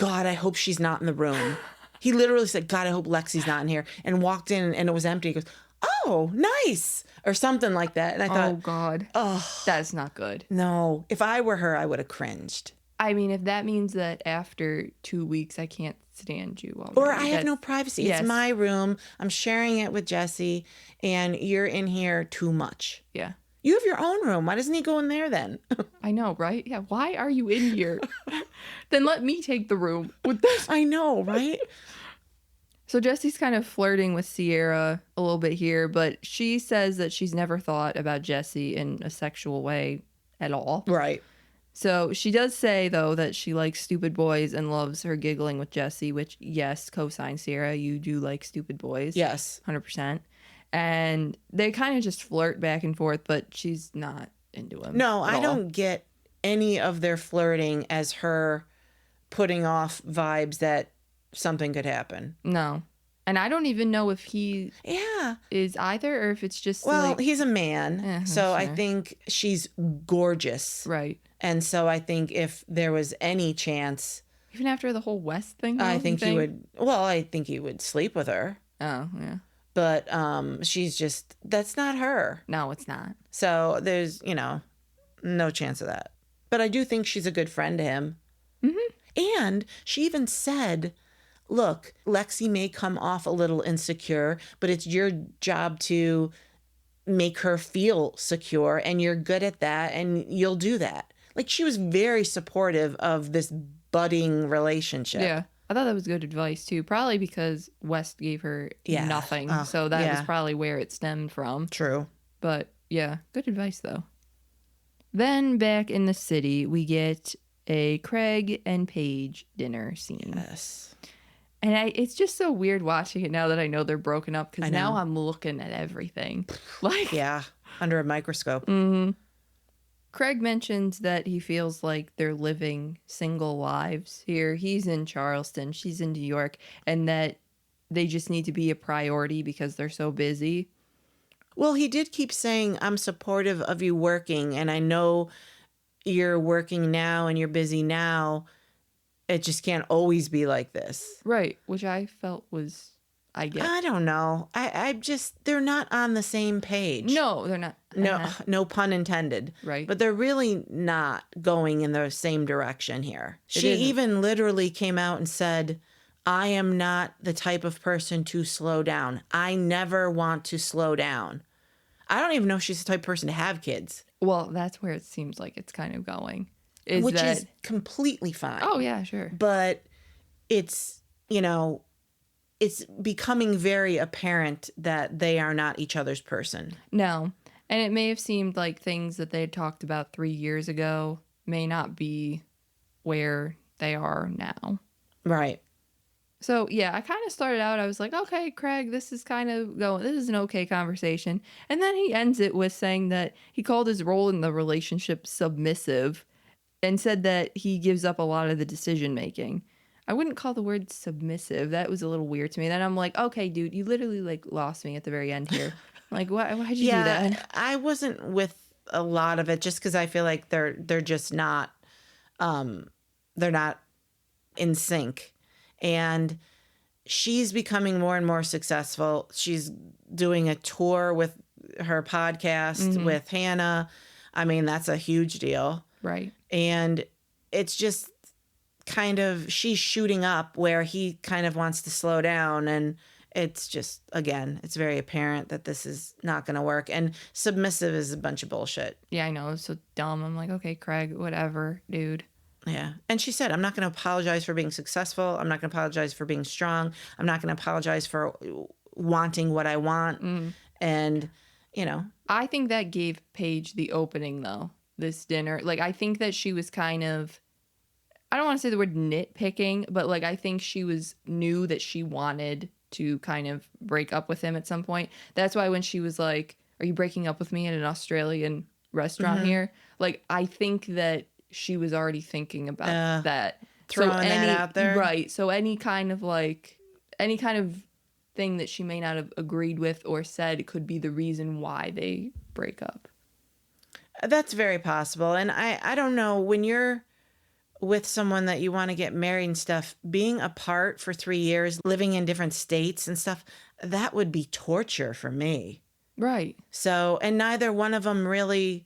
God, I hope she's not in the room. He literally said, God, I hope Lexi's not in here, and walked in and it was empty. He goes, oh, nice, or something like that. And I thought, Oh, God. oh, That's not good. no. If I were her, I would have cringed. I mean, if that means that after 2 weeks I can't stand you already. Or I have no privacy. Yes. It's my room. I'm sharing it with Jesse, and you're in here too much. Yeah. You have your own room. Why doesn't he go in there then? I know, right? Yeah. Why are you in here? Then let me take the room with this. I know, right? So Jesse's kind of flirting with Ciara a little bit here, but she says that she's never thought about Jesse in a sexual way at all. Right. So she does say, though, that she likes stupid boys and loves her giggling with Jesse, which, yes, cosign Ciara, you do like stupid boys. Yes. 100%. And they kind of just flirt back and forth, but she's not into him. No, I all. don't get any of their flirting as her putting off vibes that something could happen. No. And I don't even know if he Yeah. is either, or if it's just Well, like... he's a man, so I sure. think she's gorgeous. Right. And so I think if there was any chance, Even after the whole West thing, though, I you think he would, well, I think he would sleep with her. Oh, yeah. But she's just, that's not her. No, it's not. So there's, no chance of that. But I do think she's a good friend to him. Mm-hmm. And she even said, look, Lexi may come off a little insecure, but it's your job to make her feel secure, and you're good at that, and you'll do that. Like, she was very supportive of this budding relationship. Yeah. I thought that was good advice, too. Probably because West gave her Yeah. nothing. Oh, So that yeah. was probably where it stemmed from. True. But yeah, good advice, though. Then back in the city, we get a Craig and Paige dinner scene. Yes. And it's just so weird watching it now that I know they're broken up, because I know. now I'm looking at everything. Like, Yeah. Under a microscope. Craig mentions that he feels like they're living single lives here. He's in Charleston, she's in New York, and that they just need to be a priority because they're so busy. Well, he did keep saying, I'm supportive of you working, and I know you're working now and you're busy now. It just can't always be like this. Right, which I felt was, I guess. I don't know. I just, they're not on the same page. No, they're not. No pun intended. Right. But they're really not going in the same direction here. She isn't. even literally came out and said, I am not the type of person to slow down. I never want to slow down. I don't even know if she's the type of person to have kids. Well, that's where it seems like it's kind of going. Which is completely fine. Oh, yeah, sure. But it's, it's becoming very apparent that they are not each other's person. No. And it may have seemed like things that they had talked about 3 years ago may not be where they are now. Right. So, yeah, I kind of started out, I was like, okay, Craig, this is an okay conversation. And then he ends it with saying that he called his role in the relationship submissive and said that he gives up a lot of the decision making. I wouldn't call the word submissive. That was a little weird to me. Then I'm like, okay, dude, you literally lost me at the very end here. Like, why'd you do that? I wasn't with a lot of it just because I feel like they're just not, they're not in sync. And she's becoming more and more successful. She's doing a tour with her podcast with Hannah. I mean, that's a huge deal. Right. And it's just kind of, she's shooting up where he kind of wants to slow down. And it's just, again, it's very apparent that this is not going to work. And submissive is a bunch of bullshit. Yeah, I know. It's so dumb. I'm like, okay, Craig, whatever, dude. Yeah. And she said, I'm not going to apologize for being successful. I'm not going to apologize for being strong. I'm not going to apologize for wanting what I want. And, I think that gave Paige the opening, though, this dinner. Like, I think that she was kind of, I don't want to say the word nitpicking, but, I think she knew that she wanted to kind of break up with him at some point. That's why when she was like, are you breaking up with me at an Australian restaurant here? I think that she was already thinking about that. Throwing that out there. Right. So any kind of thing that she may not have agreed with or said could be the reason why they break up. That's very possible. And I don't know, when you're with someone that you want to get married and stuff, being apart for 3 years, living in different states and stuff, that would be torture for me. Right. So, and neither one of them really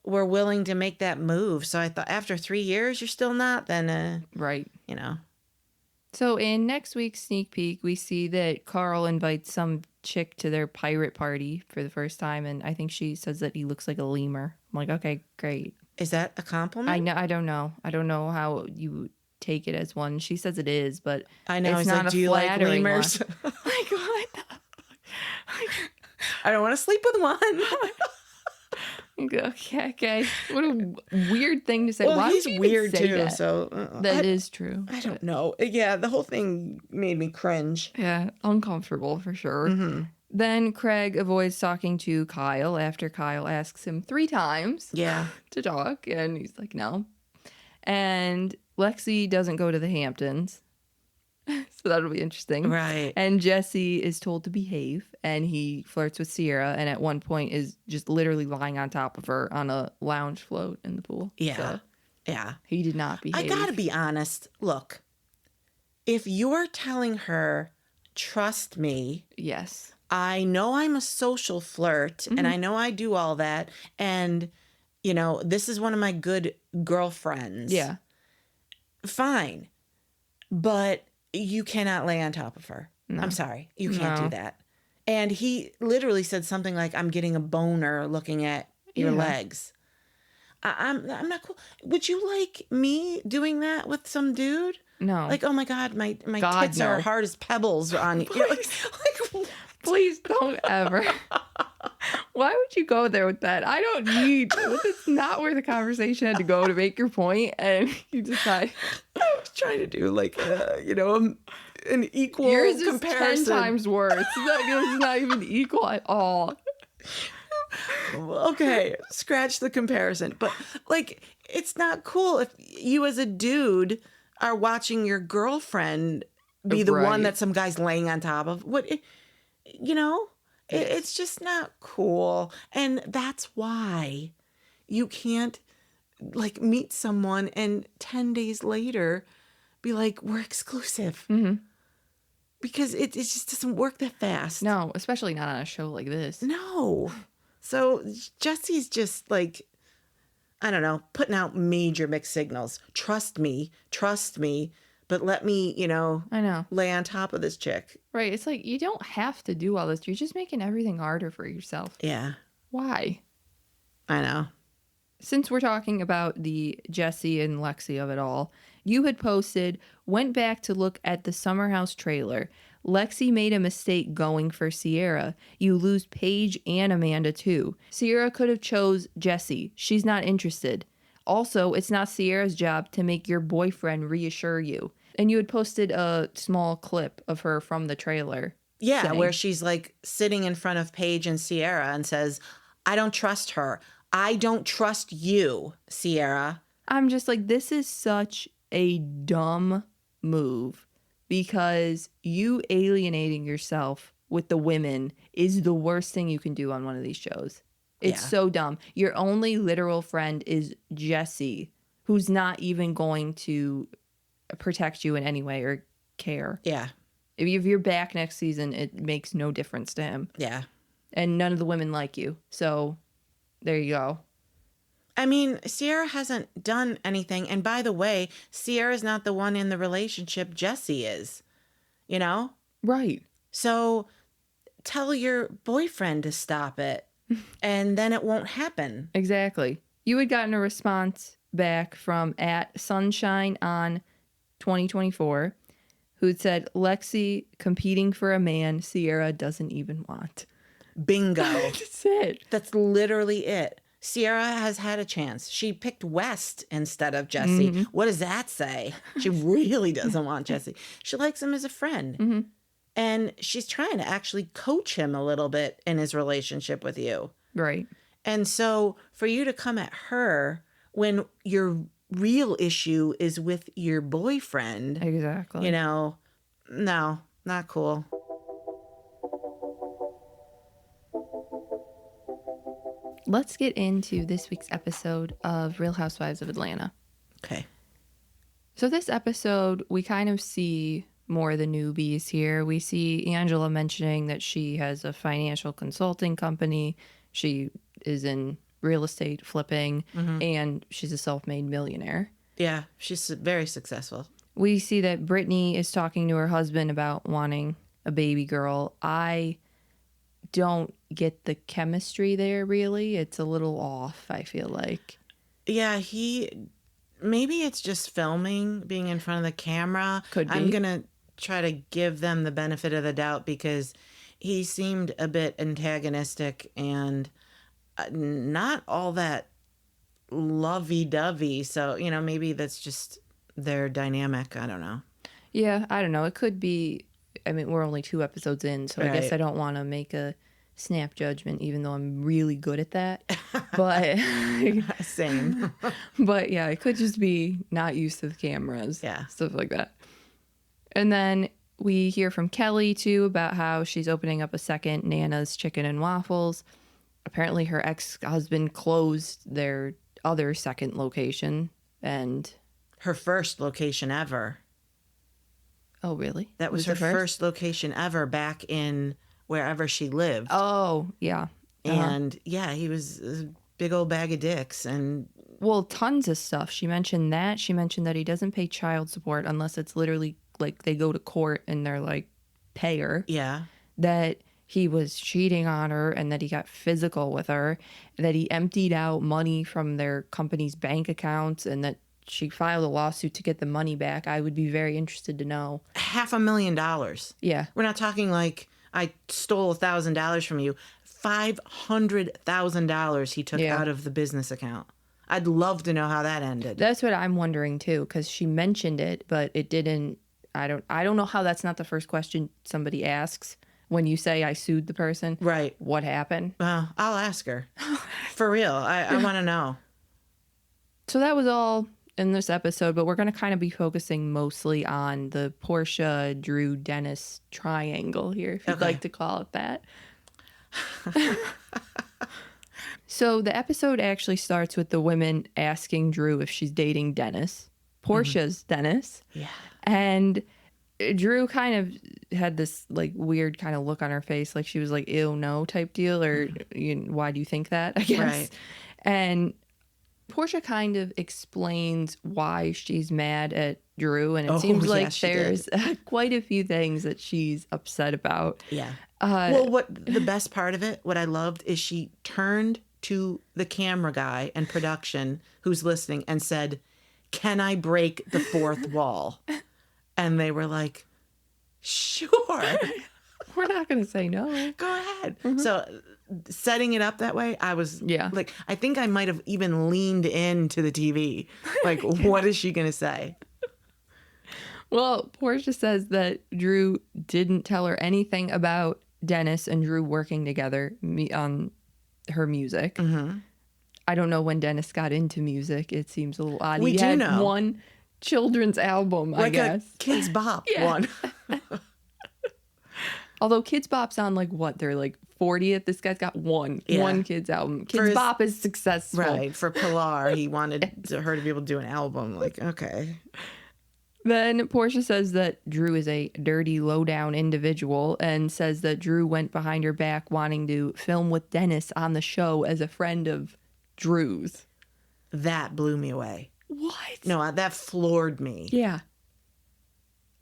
were willing to make that move. So I thought after 3 years, you're still not, then, Right. you know. So in next week's sneak peek, we see that Carl invites some chick to their pirate party for the first time. And I think she says that he looks like a lemur. I'm like, okay, great. Is that a compliment? I don't know. I don't know how you take it as one. She says it is, but I know. it's He's not like, a do you like flattering lemurs? one. Like, what? I don't want to sleep with one. Okay. What a weird thing to say. Well, Why he's would you even weird say too. that? So That is true. I don't know. Yeah, the whole thing made me cringe. Yeah, uncomfortable for sure. Mm-hmm. Then Craig avoids talking to Kyle after Kyle asks him 3 times Yeah. to talk, and he's like, no. And Lexi doesn't go to the Hamptons, so that'll be interesting. Right. And Jesse is told to behave, and he flirts with Ciara, and at one point is just literally lying on top of her on a lounge float in the pool. Yeah. So Yeah. he did not behave. I gotta be honest. Look, if you're telling her, trust me, Yes. I know I'm a social flirt and I know I do all that. And, you know, this is one of my good girlfriends. Yeah. Fine. But you cannot lay on top of her. No. I'm sorry. You can't No. do that. And he literally said something like, I'm getting a boner looking at your Yeah. legs. I'm not cool. Would you like me doing that with some dude? No. Like, oh my God, my God, tits are no. hard as pebbles on you. Like, Please don't ever. Why would you go there with that? I don't need. That's not where the conversation had to go to make your point, and you decide. I was trying to do like, you know, an equal Yours is comparison. 10 times worse. Yours is not even equal at all. Okay, scratch the comparison. But like, it's not cool if you as a dude are watching your girlfriend be the Right. one that some guy's laying on top of. What, you know, it's just not cool. And that's why you can't like meet someone and 10 days later be like, we're exclusive. Mm-hmm. Because it just doesn't work that fast. No, especially not on a show like this. No. So Jesse's just like, I don't know, putting out major mixed signals. Trust me, but let me, you know, I know. lay on top of this chick. Right. It's like, you don't have to do all this. You're just making everything harder for yourself. Yeah, Why? I know. Since we're talking about the Jesse and Lexi of it all, you had posted, went back to look at the Summer House trailer. Lexi made a mistake going for Ciara. You lose Paige and Amanda too. Ciara could have chose Jesse. She's not interested. Also, it's not Ciara's job to make your boyfriend reassure you. And you had posted a small clip of her from the trailer. Yeah, saying, where she's like sitting in front of Paige and Ciara and says, I don't trust her. I don't trust you, Ciara. I'm just like, this is such a dumb move because you alienating yourself with the women is the worst thing you can do on one of these shows. It's so dumb. Your only literal friend is Jesse, who's not even going to protect you in any way or care. Yeah. If you're back next season, it makes no difference to him. Yeah. And none of the women like you. So there you go. I mean, Ciara hasn't done anything. And by the way, Ciara's not the one in the relationship. Jesse is, you know? Right. So tell your boyfriend to stop it and then it won't happen. Exactly. You had gotten a response back from @Sunshine on 2024 who said, Lexi competing for a man Ciara doesn't even want. Bingo. That's it. That's literally it. Ciara has had a chance. She picked West instead of Jesse. Mm-hmm. What does that say? She really doesn't want Jesse. She likes him as a friend. Mm-hmm. And she's trying to actually coach him a little bit in his relationship with you. Right. And so for you to come at her when your real issue is with your boyfriend, Exactly. you know, no, not cool. Let's get into this week's episode of Real Housewives of Atlanta. Okay. So this episode, we kind of see more of the newbies here. We see Angela mentioning that she has a financial consulting company. She is in real estate flipping, and she's a self-made millionaire. Yeah, she's very successful. We see that Brittany is talking to her husband about wanting a baby girl. I don't get the chemistry there, really. It's a little off, I feel like. Yeah, maybe it's just filming, being in front of the camera. Could be. I'm going to try to give them the benefit of the doubt because he seemed a bit antagonistic and not all that lovey-dovey. So, maybe that's just their dynamic. I don't know. Yeah, I don't know. It could be. I mean, we're only 2 episodes in, so I guess I don't want to make a snap judgment, even though I'm really good at that. But same. But yeah, it could just be not used to the cameras. Yeah. Stuff like that. And then we hear from Kelly, too, about how she's opening up a second Nana's Chicken and Waffles. Apparently, her ex-husband closed their other second location. And her first location ever. Oh, really? That was her first location ever back in wherever she lived. Oh, yeah. And yeah, he was a big old bag of dicks. And well, tons of stuff. She mentioned that. She mentioned that he doesn't pay child support unless it's literally like they go to court and they're like, pay her. Yeah. That he was cheating on her and that he got physical with her. That he emptied out money from their company's bank accounts and that she filed a lawsuit to get the money back. I would be very interested to know. $500,000. Yeah. We're not talking like I stole $1,000 from you. $500,000 he took out of the business account. I'd love to know how that ended. That's what I'm wondering too, because she mentioned it, but it didn't. I don't know how that's not the first question somebody asks when you say I sued the person. Right. What happened? Well, I'll ask her. For real. I want to know. So that was all in this episode, but we're going to kind of be focusing mostly on the Porsha, Drew, Dennis triangle here, if you'd like to call it that. So the episode actually starts with the women asking Drew if she's dating Dennis. Porsha's Dennis. Yeah. And Drew kind of had this like weird kind of look on her face, like she was like, ew, no type deal, or why do you think that, I guess. Right. And Porsha kind of explains why she's mad at Drew, and it seems like there's quite a few things that she's upset about. Yeah. Well, what the best part of it, what I loved, is she turned to the camera guy and production who's listening and said, "Can I break the fourth wall?" And they were like, "Sure." We're not going to say no. Go ahead. Mm-hmm. So setting it up that way, I was like, I think I might have even leaned into the TV. Like, what is she going to say? Well, Porsha says that Drew didn't tell her anything about Dennis and Drew working together on her music. Mm-hmm. I don't know when Dennis got into music. It seems a little odd. We do know. One children's album, like I guess. A Kids Bop one. Although Kids Bop's on like what? They're like 40th. This guy's got one kids album. Kids Bop is successful. Right. For Pilar, he wanted her to be able to do an album. Like, okay. Then Porsha says that Drew is a dirty, low-down individual and says that Drew went behind her back wanting to film with Dennis on the show as a friend of Drew's. That blew me away. What? No, that floored me. Yeah.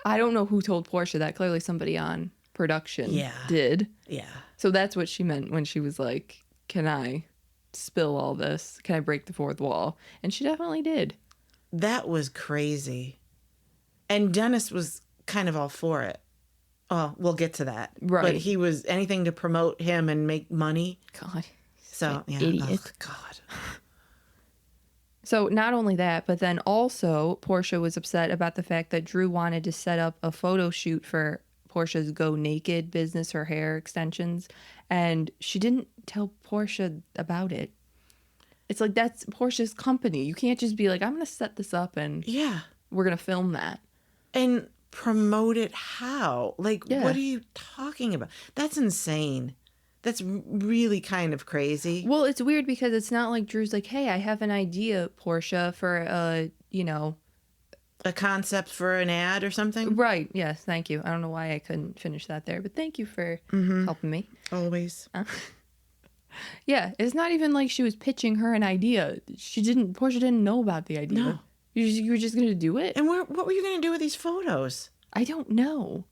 I don't know who told Porsha that. Clearly somebody on production did. Yeah. So that's what she meant when she was like, can I spill all this? Can I break the fourth wall? And she definitely did. That was crazy. And Dennis was kind of all for it. Oh, we'll get to that. Right. But he was anything to promote him and make money. God. So, yeah. Idiot. Oh, God. So not only that, but then also Porsha was upset about the fact that Drew wanted to set up a photo shoot for Porsha's Go Naked business, her hair extensions, and she didn't tell Porsha about it. It's like, that's Porsha's company. You can't just be like, I'm going to set this up and we're going to film that. And promote it how? Like, what are you talking about? That's insane. That's really kind of crazy. Well, it's weird because it's not like Drew's like, hey, I have an idea, Porsha, for A concept for an ad or something? Right. Yes. Thank you. I don't know why I couldn't finish that there, but thank you for helping me. Always. Yeah. It's not even like she was pitching her an idea. Porsha didn't know about the idea. No. You were just going to do it? And what were you going to do with these photos? I don't know.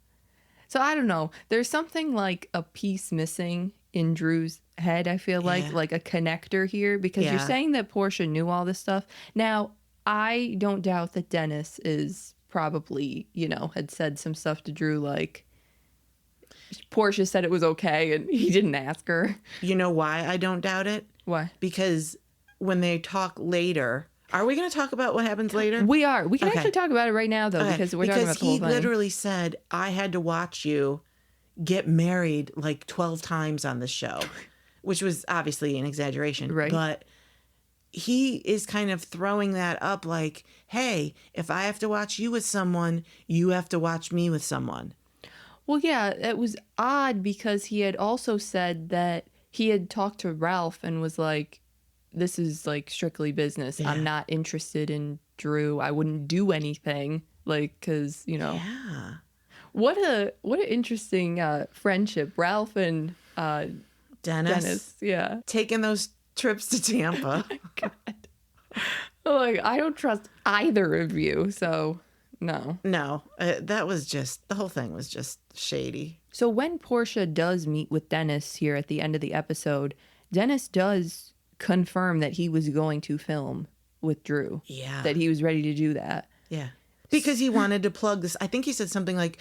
So I don't know. There's something like a piece missing in Drew's head, I feel like a connector here, because you're saying that Porsha knew all this stuff. Now, I don't doubt that Dennis is probably, had said some stuff to Drew like Porsha said it was okay and he didn't ask her. You know why I don't doubt it? Why? Because when they talk later, are we going to talk about what happens later? We are. We can actually talk about it right now, though, because we're talking about the whole thing. Because he literally said, I had to watch you get married like 12 times on the show, which was obviously an exaggeration. Right. But he is kind of throwing that up like, hey, if I have to watch you with someone, you have to watch me with someone. Well, yeah, it was odd because he had also said that he had talked to Ralph and was like, this is like strictly business. Yeah. I'm not interested in Drew. I wouldn't do anything like, because, Yeah. What an interesting friendship, Ralph and Dennis. Yeah. Taking those trips to Tampa. God. Like, I don't trust either of you, so no. No, that was just, the whole thing was just shady. So when Porsha does meet with Dennis here at the end of the episode, Dennis does confirm that he was going to film with Drew. Yeah. That he was ready to do that. Yeah. Because he wanted to plug this. I think he said something like,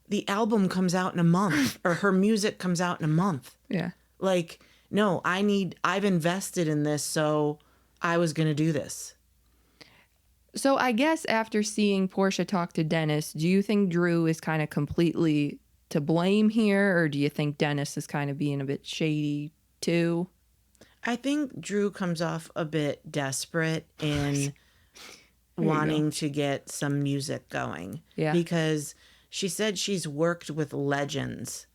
the album comes out in a month or her music comes out in a month. Yeah. Like, no, I've invested in this, so I was going to do this. So I guess after seeing Porsha talk to Dennis, do you think Drew is kind of completely to blame here, or do you think Dennis is kind of being a bit shady too? I think Drew comes off a bit desperate in wanting to get some music going. Yeah. Because she said she's worked with legends.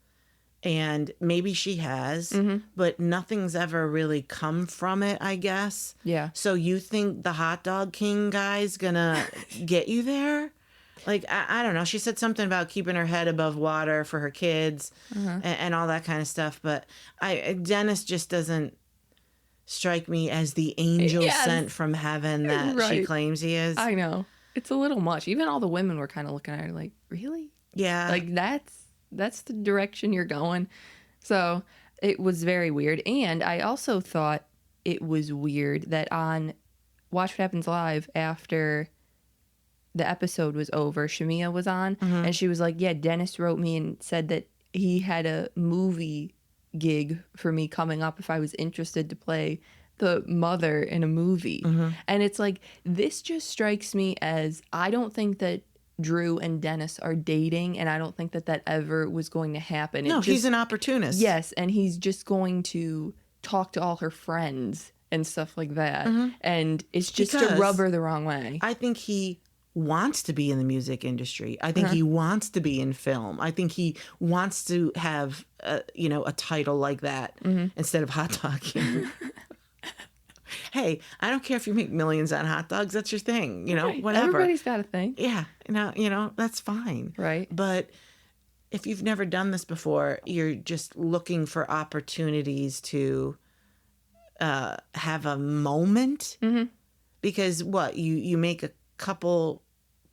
And maybe she has, but nothing's ever really come from it, I guess. Yeah. So you think the Hot Dog King guy's gonna get you there? Like, I don't know. She said something about keeping her head above water for her kids and all that kind of stuff. But Dennis just doesn't strike me as the angel sent from heaven that she claims he is. I know. It's a little much. Even all the women were kind of looking at her like, really? Yeah. Like, that's the direction you're going. So it was very weird. And I also thought it was weird that on Watch What Happens Live, after the episode was over, Shamia was on and she was like, yeah, Dennis wrote me and said that he had a movie gig for me coming up if I was interested to play the mother in a movie. And it's like, this just strikes me as, I don't think that Drew and Dennis are dating, and I don't think that ever was going to happen. No, he's an opportunist. Yes, and he's just going to talk to all her friends and stuff like that. And it's just to rub her the wrong way. I think he wants to be in the music industry. I think he wants to be in film. I think he wants to have, a title like that instead of Hot Dog King. Hey, I don't care if you make millions on hot dogs. That's your thing, Right. Whatever. Everybody's got a thing. Yeah, that's fine. Right. But if you've never done this before, you're just looking for opportunities to have a moment. Because you make a couple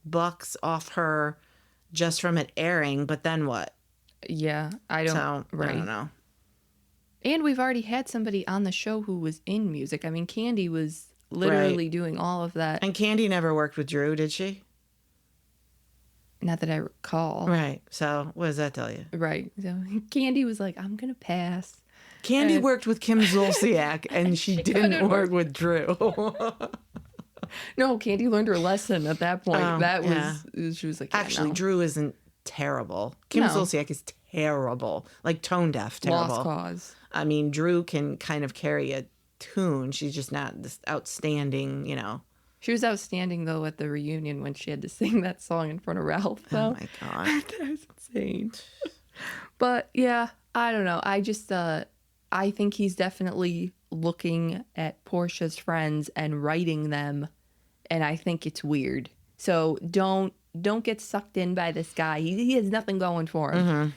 bucks off her just from it airing, but then what? Yeah, I don't know. And we've already had somebody on the show who was in music. I mean, Candy was literally doing all of that. And Candy never worked with Drew, did she? Not that I recall. Right. So what does that tell you? Right. So Candy was like, I'm going to pass. Candy worked with Kim Zolciak, and she didn't work with Drew. No, Candy learned her lesson at that point. She was like, actually, Drew isn't terrible. Kim Zolciak is terrible. Like tone deaf terrible. Lost cause. I mean, Drew can kind of carry a tune. She's just not this outstanding, She was outstanding, though, at the reunion when she had to sing that song in front of Ralph. Though. Oh, my God. That was insane. But, yeah, I don't know. I just, I think he's definitely looking at Porsha's friends and writing them, and I think it's weird. So don't get sucked in by this guy. He has nothing going for him. Mm-hmm.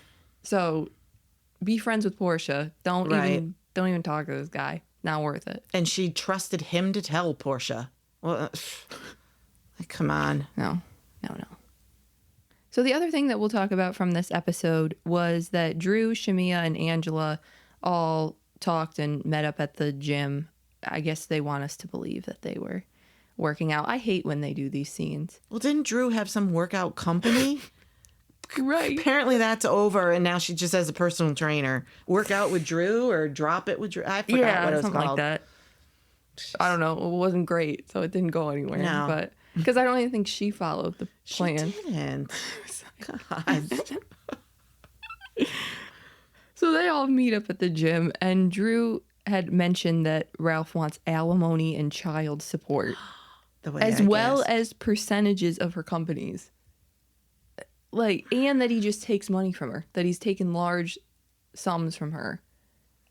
So be friends with Porsha. Don't Right. even talk to this guy. Not worth it. And she trusted him to tell Porsha. Well, like, come on. No. So the other thing that we'll talk about from this episode was that Drew, Shamia, and Angela all talked and met up at the gym. I guess they want us to believe that they were working out. I hate when they do these scenes. Well, didn't Drew have some workout company? Right. Apparently that's over, and now she just has a personal trainer. Work out with Drew or drop it with Drew. I forgot what it was something called. like that. I don't know. It wasn't great, so it didn't go anywhere. No. But because I don't even think she followed the plan. She didn't. God. So they all meet up at the gym, and Drew had mentioned that Ralph wants alimony and child support, as well as percentages of her companies. And that he just takes money from her, that he's taken large sums from her.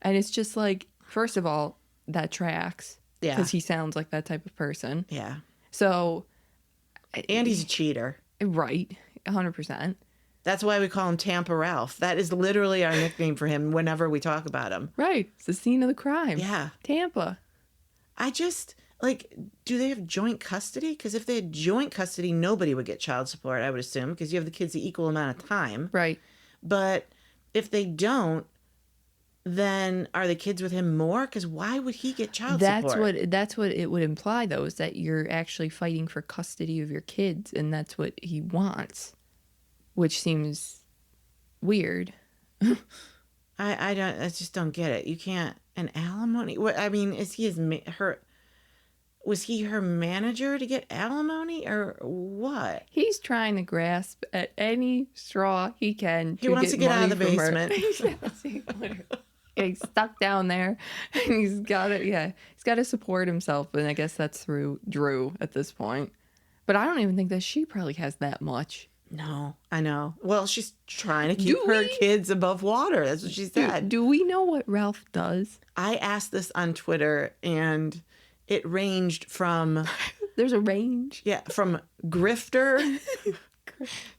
And it's just like, first of all, that tracks. Yeah. Because he sounds like that type of person. Yeah. So. And he's a cheater. Right. 100%. That's why we call him Tampa Ralph. That is literally our nickname for him whenever we talk about him. Right. It's the scene of the crime. Yeah. Tampa. I just, do they have joint custody? Because if they had joint custody, nobody would get child support, I would assume, because you have the kids the equal amount of time. Right. But if they don't, then are the kids with him more? Because why would he get child support? That's what it would imply, though, is that you're actually fighting for custody of your kids, and that's what he wants, which seems weird. I just don't get it. You can't, an alimony? What, I mean, is he was he her manager to get alimony or what? He's trying to grasp at any straw he can. He wants to get out of the basement. He's stuck down there, and he's got to support himself, and I guess that's through Drew at this point. But I don't even think that she probably has that much. No, I know. Well, she's trying to keep her kids above water. That's what she said. Do we know what Ralph does? I asked this on Twitter, and it ranged from... There's a range? Yeah, from grifter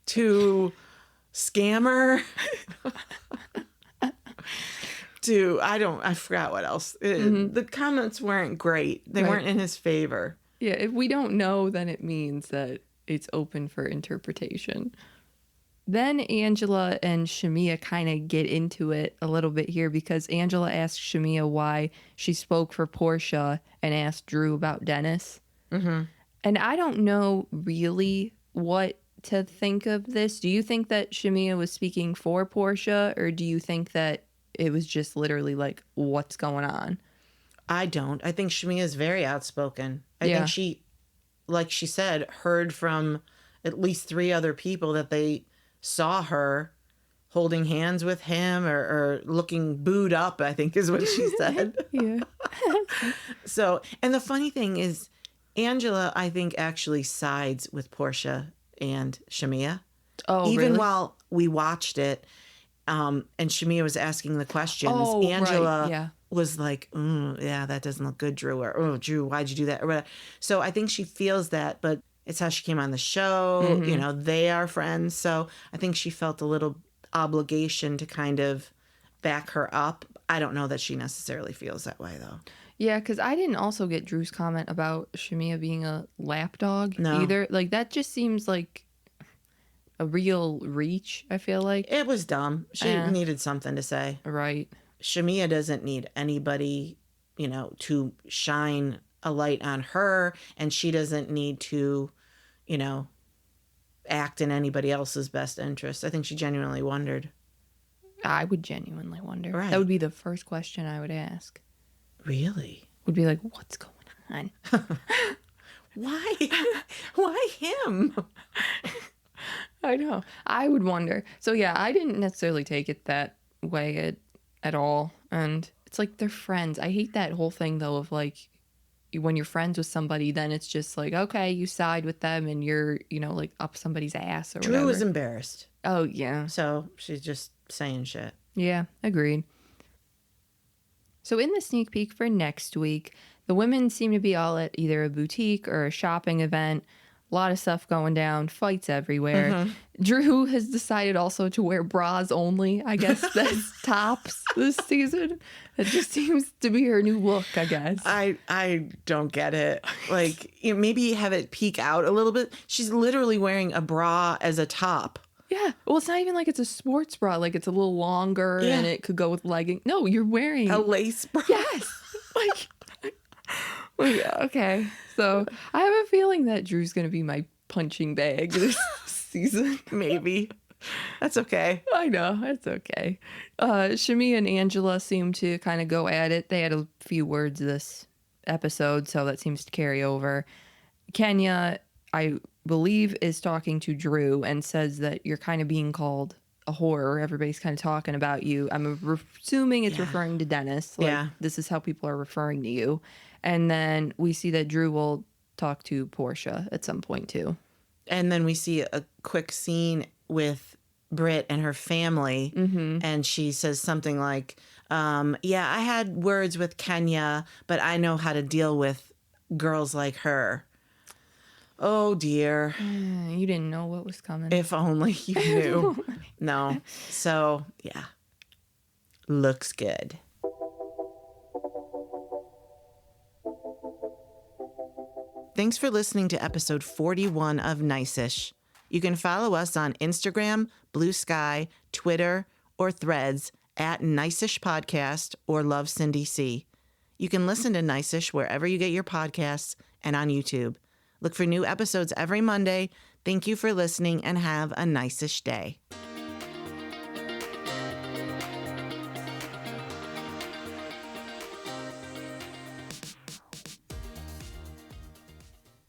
to scammer to, I forgot what else. The comments weren't great. They weren't in his favor. Yeah, if we don't know, then it means that it's open for interpretation. Then Angela and Shamia kind of get into it a little bit here because Angela asked Shamia why she spoke for Porsha and asked Drew about Dennis. Mm-hmm. And I don't know really what to think of this. Do you think that Shamia was speaking for Porsha, or do you think that it was just literally like, what's going on? I don't. I think Shamia is very outspoken. I think she, like she said, heard from at least 3 other people that they saw her holding hands with him or looking booed up, I think is what she said. Yeah. So, and the funny thing is, Angela, I think, actually sides with Porsha and Shamia. Oh, Even really? while we watched it, and Shamia was asking the questions, Angela right. was like, yeah, that doesn't look good, Drew. Or, oh, Drew, why'd you do that? Or whatever. So I think she feels that, but it's how she came on the show. Mm-hmm. You know, they are friends. So I think she felt a little obligation to kind of back her up. I don't know that she necessarily feels that way, though. Yeah, because I didn't also get Drew's comment about Shamia being a lapdog either. Like, that just seems like a real reach, I feel like. It was dumb. She needed something to say. Right. Shamia doesn't need anybody, to shine a light on her, and she doesn't need to, act in anybody else's best interest. I think she genuinely wondered. I would genuinely wonder. Right. That would be the first question I would ask. Really? Would be like, what's going on? Why? Why him? I know. I would wonder. So yeah, I didn't necessarily take it that way at all. And it's like they're friends. I hate that whole thing though of like when you're friends with somebody, then it's just like, okay, you side with them and you're, like up somebody's ass or whatever. Drew was embarrassed. Oh yeah. So she's just saying shit. Yeah, agreed. So in the sneak peek for next week, the women seem to be all at either a boutique or a shopping event. A lot of stuff going down, fights everywhere. Drew has decided also to wear bras only. I guess that's tops this season. It just seems to be her new look, I guess. I don't get it. Like, maybe have it peek out a little bit. She's literally wearing a bra as a top. Yeah. Well, it's not even like it's a sports bra. Like, it's a little longer and it could go with leggings. No, you're wearing a lace bra. Yes. Okay. So I have a feeling that Drew's going to be my punching bag this season. Maybe. That's okay. I know. It's okay. Shami and Angela seem to kind of go at it. They had a few words this episode, so that seems to carry over. Kenya, I believe, is talking to Drew and says that you're kind of being called a whore. Everybody's kind of talking about you. I'm assuming it's referring to Dennis. Like, this is how people are referring to you. And then we see that Drew will talk to Porsha at some point too. And then we see a quick scene with Britt and her family. And she says something like, yeah, I had words with Kenya, but I know how to deal with girls like her. Oh, dear. You didn't know what was coming. If only you knew. No. So, yeah. Looks good. Thanks for listening to episode 41 of Nice-ish. You can follow us on Instagram, Blue Sky, Twitter, or Threads at Nice-ish Podcast or Love Cindy C. You can listen to Nice-ish wherever you get your podcasts and on YouTube. Look for new episodes every Monday. Thank you for listening and have a nice-ish day.